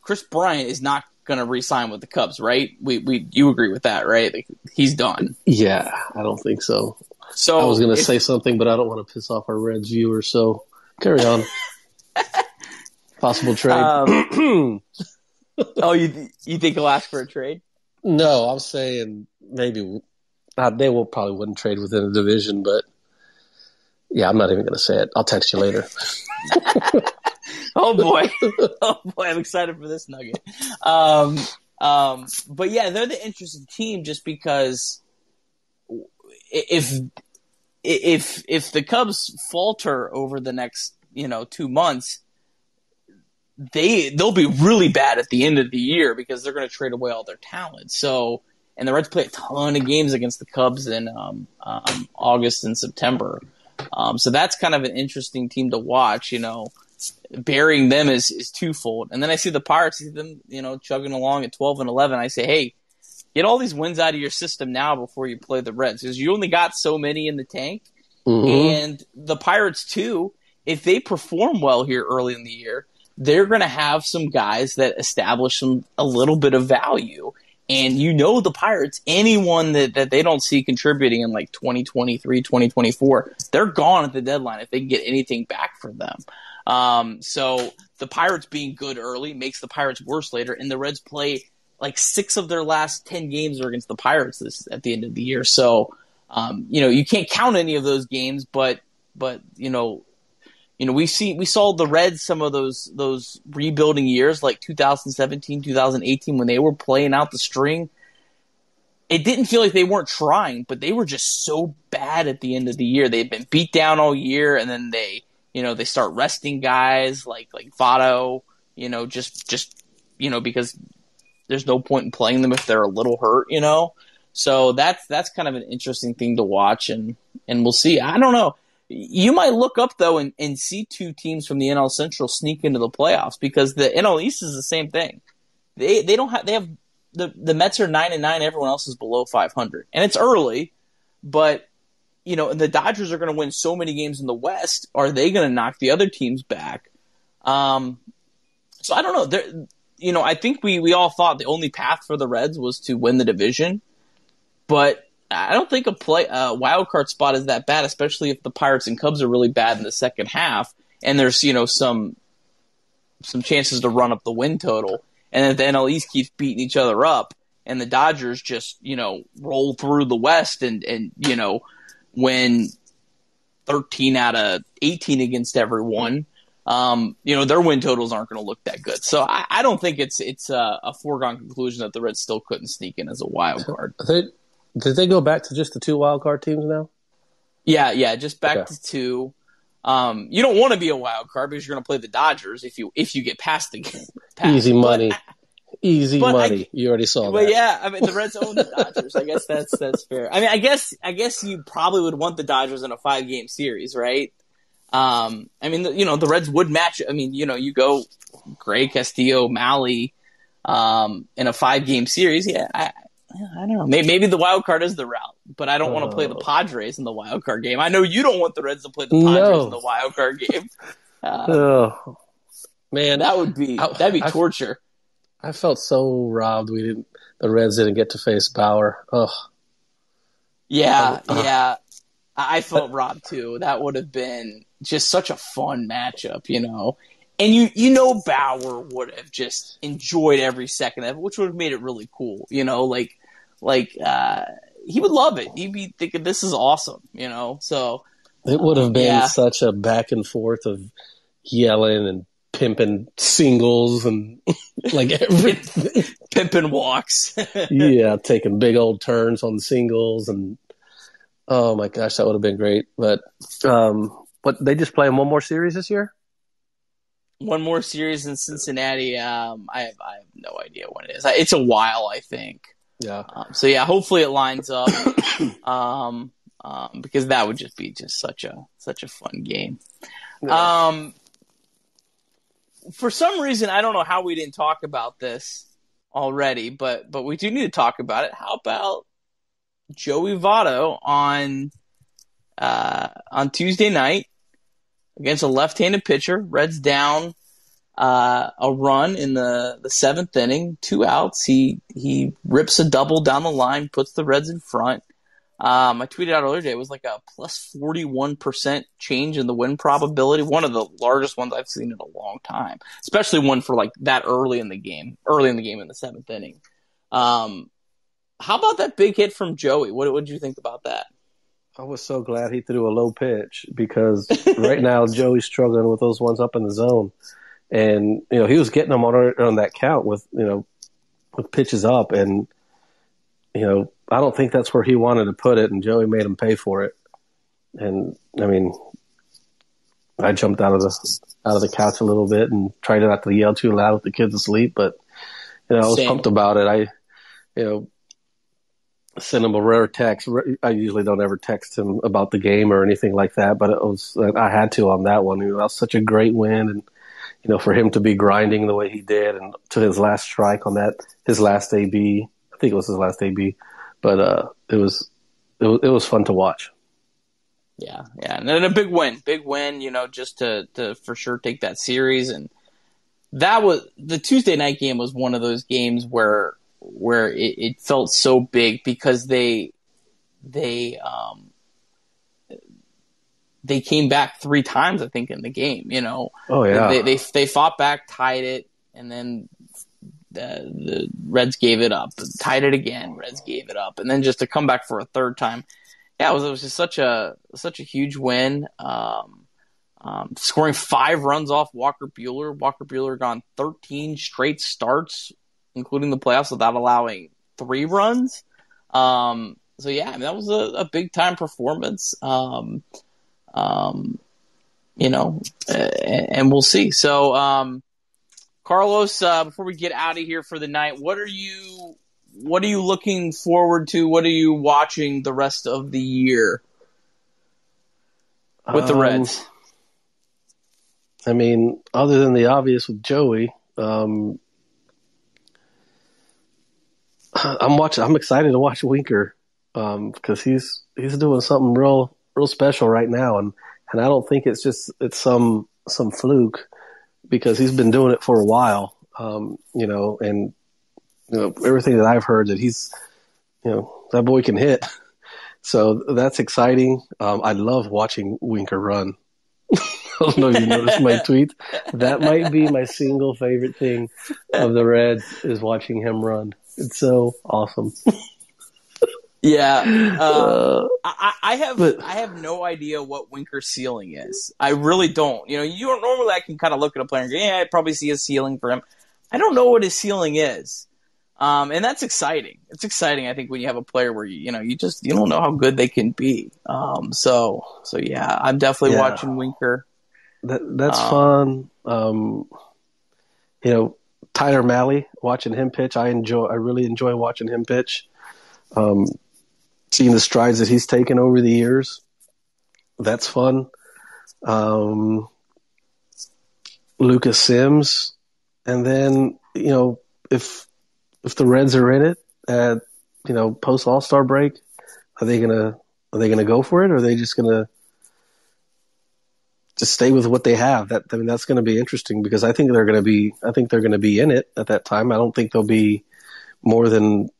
Chris Bryant is not going to re-sign with the Cubs, right? You agree with that, right? Like, he's done. Yeah, I don't think so. So I was going to say something, but I don't want to piss off our Reds viewers, so carry on. Possible trade. You think he'll ask for a trade? No, I'm saying maybe they probably wouldn't trade within a division, but yeah, I'm not even going to say it. I'll text you later. Oh boy, I'm excited for this nugget. But yeah, they're the interesting team just because if the Cubs falter over the next 2 months, they'll be really bad at the end of the year because they're going to trade away all their talent. So. And the Reds play a ton of games against the Cubs in August and September. So that's kind of an interesting team to watch, Burying them is twofold. And then I see the Pirates, see them, chugging along at 12-11. I say, hey, get all these wins out of your system now before you play the Reds. Because you only got so many in the tank. Mm-hmm. And the Pirates, too, if they perform well here early in the year, they're going to have some guys that establish a little bit of value. And the Pirates, anyone that they don't see contributing in like 2023, 2024, they're gone at the deadline if they can get anything back from them. So the Pirates being good early makes the Pirates worse later. And the Reds play like 6 of their last 10 games are against the Pirates at the end of the year. So, you can't count any of those games, but we saw the Reds some of those rebuilding years like 2017, 2018 when they were playing out the string. It didn't feel like they weren't trying, but they were just so bad at the end of the year. They'd been beat down all year, and then they start resting guys like Votto, just because there's no point in playing them if they're a little hurt, So that's kind of an interesting thing to watch, and we'll see. I don't know. You might look up, though, and see 2 teams from the NL Central sneak into the playoffs because the NL East is the same thing. They have the Mets are 9-9, everyone else is below 500. And it's early, but, the Dodgers are going to win so many games in the West. Are they going to knock the other teams back? So I don't know. I think we all thought the only path for the Reds was to win the division, but I don't think a wild card spot is that bad, especially if the Pirates and Cubs are really bad in the second half, and there's some chances to run up the win total, and if the NL East keeps beating each other up, and the Dodgers just roll through the West and win 13 out of 18 against everyone, their win totals aren't going to look that good. So I don't think it's a foregone conclusion that the Reds still couldn't sneak in as a wild card. Did they go back to just the 2 wild card teams now? Yeah, just back to 2. You don't want to be a wild card because you're going to play the Dodgers if you get past the game. Easy money. Easy money. You already saw that. But yeah, I mean the Reds own the Dodgers. I guess that's fair. I mean, I guess you probably would want the Dodgers in a 5-game series, right? I mean, the Reds would match. I mean, you go Gray, Castillo, Malley, in a 5-game series. Yeah, I don't know. Maybe the wild card is the route, but I don't want to play the Padres in the wild card game. I know you don't want the Reds to play the Padres in the wild card game. Man, that'd be torture. I felt so robbed. The Reds didn't get to face Bauer. Ugh. Yeah. I felt robbed too. That would have been just such a fun matchup, And Bauer would have just enjoyed every second of it, which would have made it really cool. He would love it. He'd be thinking, "This is awesome," So it would have been such a back and forth of yelling and pimping singles and everything. Pimping walks. Yeah, taking big old turns on the singles, and oh my gosh, that would have been great. But they just playing one more series this year? One more series in Cincinnati. I have no idea when it is. It's a while, I think. Yeah. Hopefully it lines up. Because that would just be such a fun game. Yeah. For some reason, I don't know how we didn't talk about this already, but we do need to talk about it. How about Joey Votto on Tuesday night against a left-handed pitcher? Reds down a run in the 7th inning, 2 outs. He rips a double down the line, puts the Reds in front. I tweeted out earlier today, it was like a plus 41% change in the win probability. One of the largest ones I've seen in a long time, especially one for that early in the game in the 7th inning. How about that big hit from Joey? What did you think about that? I was so glad he threw a low pitch because right now Joey's struggling with those ones up in the zone. And, he was getting them on that count with pitches up. And, I don't think that's where he wanted to put it, and Joey made him pay for it. And I mean, I jumped out of the couch a little bit and tried not to yell too loud with the kids asleep, but I was pumped about it. I sent him a rare text. I usually don't ever text him about the game or anything like that, but I had to on that one. That was such a great win, and for him to be grinding the way he did, and to his last strike on his last AB. I think it was his last AB. But it was fun to watch. Yeah, and then a big win, just to for sure take that series. And that was the Tuesday night game was one of those games where it felt so big because they came back 3 times, I think, in the game. Oh yeah, they fought back, tied it, and then the Reds gave it up, tied it again. Reds gave it up, and then just to come back for a 3rd time. Yeah, it was just such a huge win. Scoring 5 runs off Walker Buehler. Walker Buehler gone 13 straight starts, including the playoffs, without allowing 3 runs. So yeah, I mean, that was a big time performance. And we'll see. So. Carlos, before we get out of here for the night, what are you looking forward to? What are you watching the rest of the year with the Reds? I mean, other than the obvious with Joey, I'm excited to watch Winker because he's doing something real special right now, and I don't think it's some fluke. Because he's been doing it for a while, and everything that I've heard that he's, that boy can hit. So that's exciting. I love watching Winker run. I don't know if you noticed my tweet. That might be my single favorite thing of the Reds is watching him run. It's so awesome. Yeah, I have no idea what Winker's ceiling is. I really don't. Normally I can kind of look at a player and go, yeah, I probably see a ceiling for him. I don't know what his ceiling is, and that's exciting. It's exciting, I think, when you have a player where you don't know how good they can be. So yeah, I'm definitely watching Winker. That's fun. Tyler Malley, watching him pitch, I really enjoy watching him pitch. Seeing the strides that he's taken over the years, that's fun. Lucas Sims, and then if the Reds are in it at post All-Star break, are they gonna go for it, or are they just gonna just stay with what they have? That's going to be interesting, because I think they're going to be in it at that time. I don't think they'll be more than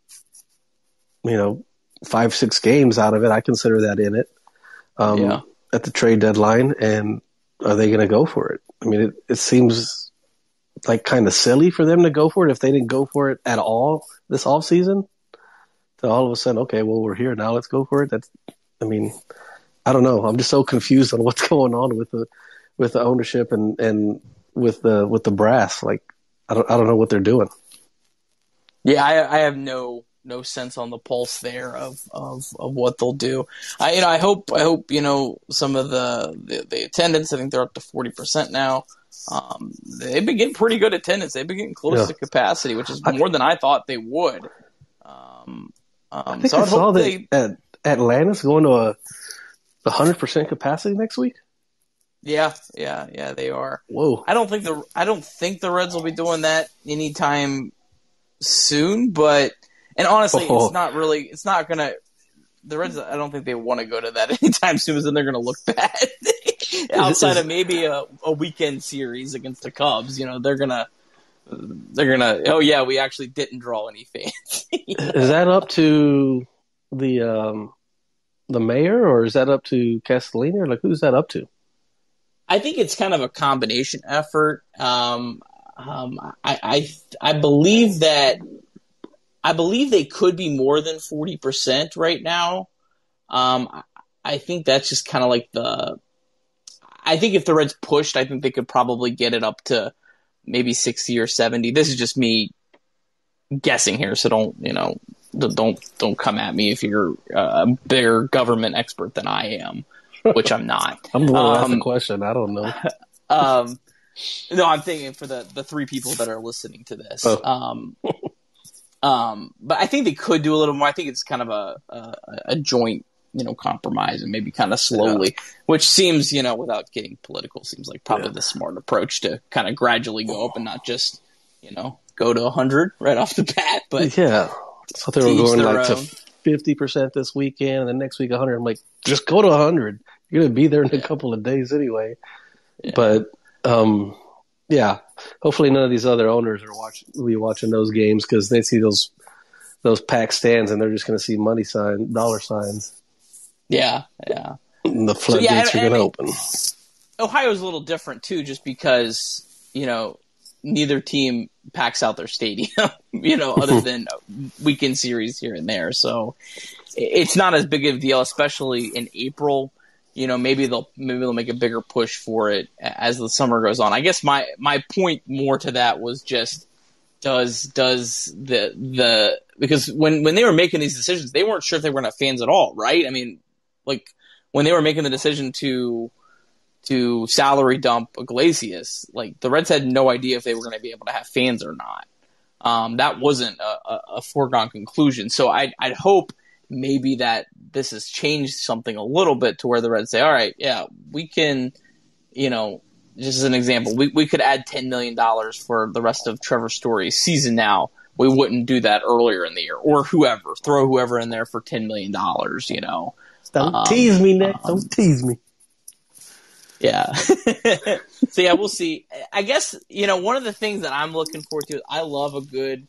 5-6 games out of it. I consider that in it at the trade deadline. And are they going to go for it? I mean, it seems like kind of silly for them to go for it if they didn't go for it at all this offseason. To all of a sudden, okay, well, we're here now, let's go for it. I don't know. I'm just so confused on what's going on with the ownership and with the brass. Like, I don't know what they're doing. Yeah, I have no sense on the pulse there of what they'll do. I hope some of the attendance. I think they're up to 40% now. They've been getting pretty good attendance. They've been getting close to capacity, which is more than I thought they would. I think I saw that Atlanta's going to 100% capacity next week. Yeah, they are. Whoa! I don't think the Reds will be doing that anytime soon, but honestly, it's not gonna. The Reds, I don't think they want to go to that anytime soon, because then they're gonna look bad. Outside of maybe a weekend series against the Cubs, they're gonna. Oh yeah, we actually didn't draw any fans. Is that up to the mayor, or is that up to Castellini, or like who's that up to? I think it's kind of a combination effort. I believe they could be more than 40% right now. I think that's just kind of like I think if the Reds pushed, I think they could probably get it up to maybe 60 or 70. This is just me guessing here, so don't come at me if you're a bigger government expert than I am, which I'm not. I'm the one who asked the question. I don't know. No, I'm thinking for the 3 people that are listening to this. Oh. But I think they could do a little more. I think it's kind of a joint, compromise, and maybe kind of slowly, which seems, without getting political, seems like probably the smart approach to kind of gradually go up and not just, go to 100 right off the bat. But so they were going to 50% this weekend, and then next week 100. I'm like, just go to 100. You're going to be there in a couple of days anyway. Yeah. But hopefully none of these other owners will be watching those games, because they see those packed stands and they're just going to see dollar signs. Yeah. And the floodgates are going to open. Ohio's a little different too, just because neither team packs out their stadium, other than weekend series here and there. So it's not as big of a deal, especially in April. Maybe they'll make a bigger push for it as the summer goes on. I guess my point more to that was just does the because when they were making these decisions, they weren't sure if they were going to have fans at all, right? I mean, like when they were making the decision to salary dump Iglesias, like the Reds had no idea if they were going to be able to have fans or not. That wasn't a foregone conclusion. So I'd hope maybe that this has changed something a little bit to where the Reds say, all right, yeah, we can, just as an example, we could add $10 million for the rest of Trevor Story's season now. We wouldn't do that earlier in the year, or throw whoever in there for $10 million, Don't tease me, Nick. Don't tease me. Yeah. So yeah, we'll see. I guess, one of the things that I'm looking forward to, I love a good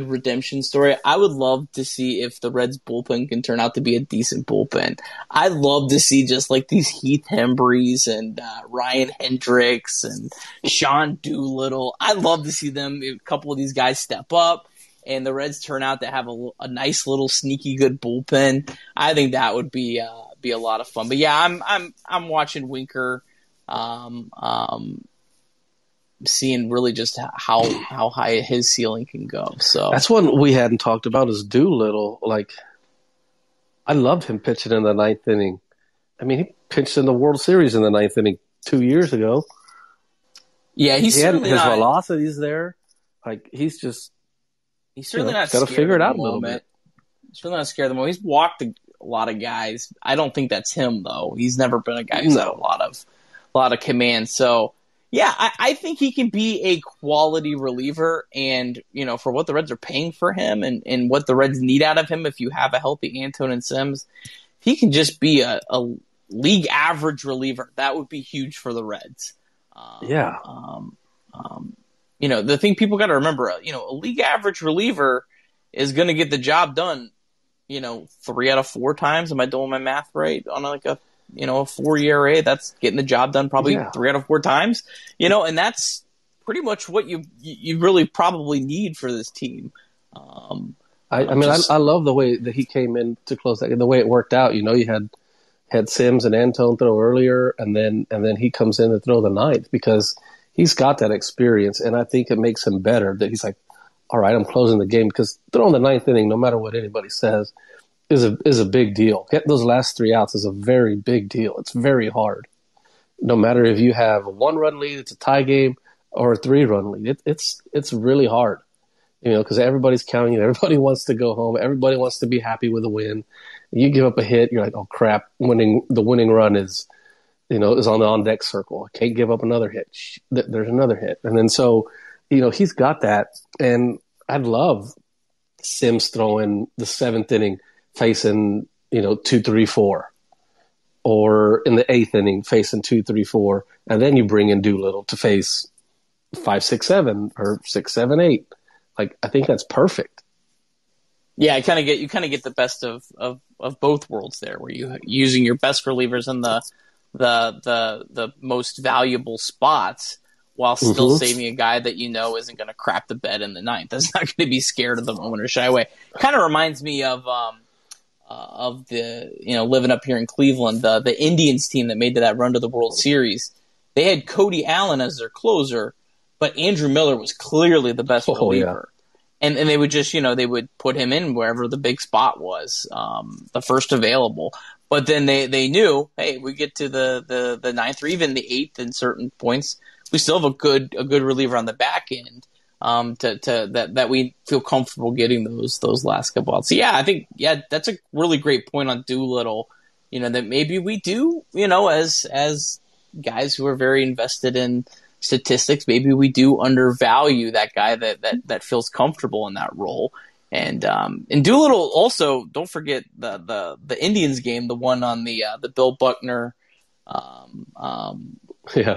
redemption story. I would love to see if the Reds bullpen can turn out to be a decent bullpen. I'd love to see just like these Heath Hembrys and Ryan Hendricks and Sean Doolittle. I'd love to see a couple of these guys step up and the Reds turn out to have a nice little sneaky good bullpen, I think that would be a lot of fun. But yeah, I'm watching Winker, seeing really just how high his ceiling can go. So that's one we hadn't talked about is Doolittle. Like, I loved him pitching in the ninth inning. I mean, he pitched in the World Series in the ninth inning 2 years ago. Yeah, his velocity's there. Like, he's certainly not got to figure it out a little bit. He's really not scared of the moment. He's walked a lot of guys. I don't think that's him though. He's never been a guy who's had a lot of command. So yeah, I think he can be a quality reliever, and for what the Reds are paying for him and what the Reds need out of him, if you have a healthy Antone and Sims, he can just be a league average reliever. That would be huge for the Reds. The thing people got to remember, a league average reliever is going to get the job done, 3 out of 4 times. Am I doing my math right? On a 4 ERA, that's getting the job done probably 3 out of 4 times, and that's pretty much what you really probably need for this team. I love the way that he came in to close that, the way it worked out. You had Sims and Antone throw earlier, and then he comes in to throw the ninth because he's got that experience, and I think it makes him better that he's like, all right, I'm closing the game, because throwing the ninth inning, no matter what anybody says, is a big deal. Getting those last 3 outs is a very big deal. It's very hard. No matter if you have a 1-run lead, it's a tie game, or a 3-run lead. It's really hard, because everybody's counting you. Everybody wants to go home. Everybody wants to be happy with a win. You give up a hit, you're like, oh crap! The winning run is on the on deck circle. I can't give up another hit. There's another hit, and then so he's got that. And I'd love Sims throwing the 7th inning facing 2-3-4, or in the 8th inning facing 2-3-4, and then you bring in Doolittle to face 5-6-7 or 6-7-8. Like, I think that's perfect. Yeah, you kind of get the best of both worlds there, where you using your best relievers in the most valuable spots, while still saving a guy that isn't going to crap the bed in the ninth. That's not going to be scared of the moment or shy away. Kind of reminds me of the living up here in Cleveland, the Indians team that made that run to the World Series. They had Cody Allen as their closer, but Andrew Miller was clearly the best reliever. And they would just, they would put him in wherever the big spot was, the first available. But then they knew, hey, we get to the ninth or even the 8th in certain points, we still have a good reliever on the back end, that we feel comfortable getting those last couple outs. So yeah, I think that's a really great point on Doolittle. That maybe we do, as guys who are very invested in statistics, maybe we do undervalue that guy that feels comfortable in that role. And Doolittle also, don't forget the Indians game, the one on the Bill Buckner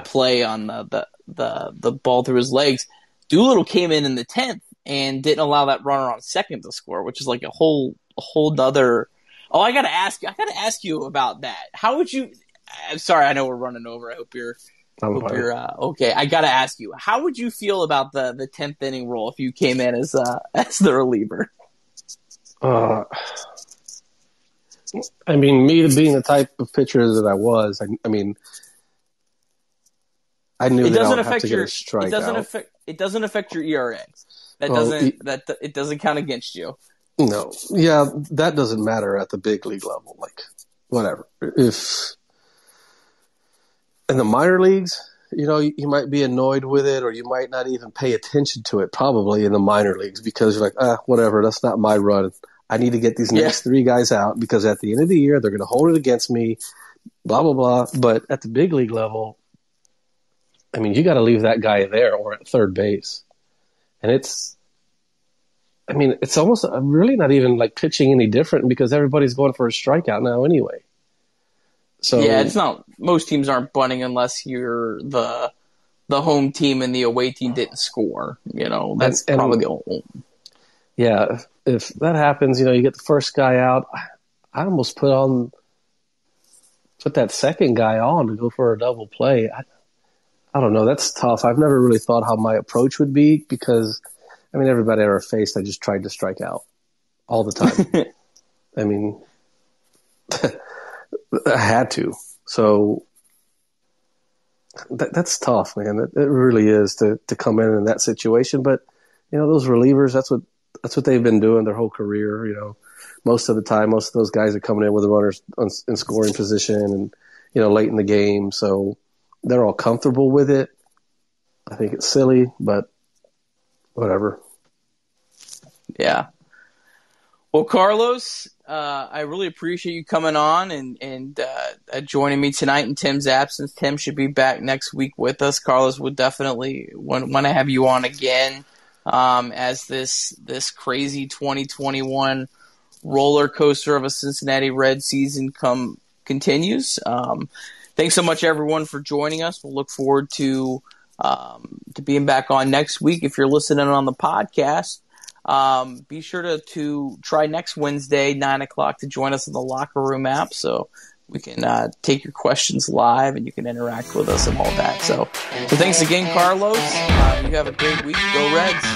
play on the ball through his legs. Doolittle came in the 10th and didn't allow that runner on second to score, which is like a whole nother. Oh, I gotta ask you about that. How would you? I'm sorry, I know we're running over. I hope you're okay. I gotta ask you, how would you feel about the 10th inning role if you came in as the reliever? I mean, me being the type of pitcher that I was, I mean, I knew that I would have to get a strikeout. It doesn't affect your ERA. It doesn't count against you. No, yeah, that doesn't matter at the big league level. Like, whatever. If in the minor leagues, you might be annoyed with it, or you might not even pay attention to it. Probably in the minor leagues, because you're like, whatever. That's not my run. I need to get these next 3 guys out, because at the end of the year they're going to hold it against me. Blah blah blah. But at the big league level, I mean, you got to leave that guy there or at third base. And it's almost really not even like pitching any different, because everybody's going for a strikeout now anyway. So yeah, it's not. Most teams aren't bunting unless you're the home team and the away team didn't score. That's probably the only. Yeah, if that happens, you get the first guy out. I almost put that second guy on to go for a double play. I don't know. That's tough. I've never really thought how my approach would be, because I mean, everybody at our face, they just tried to strike out all the time. I mean, I had to. So that's tough, man. It really is to come in that situation. But those relievers, that's what they've been doing their whole career. Most of the time, most of those guys are coming in with the runners in scoring position and late in the game. So they're all comfortable with it. I think it's silly, but whatever. Yeah. Well, Carlos, I really appreciate you coming on and joining me tonight in Tim's absence. Tim should be back next week with us. Carlos would definitely want to have you on again as this crazy 2021 roller coaster of a Cincinnati Reds season continues. Thanks so much, everyone, for joining us. We'll look forward to being back on next week. If you're listening on the podcast, be sure to try next Wednesday, 9:00, to join us in the Locker Room app so we can take your questions live and you can interact with us and all that. So thanks again, Carlos. You have a great week. Go Reds.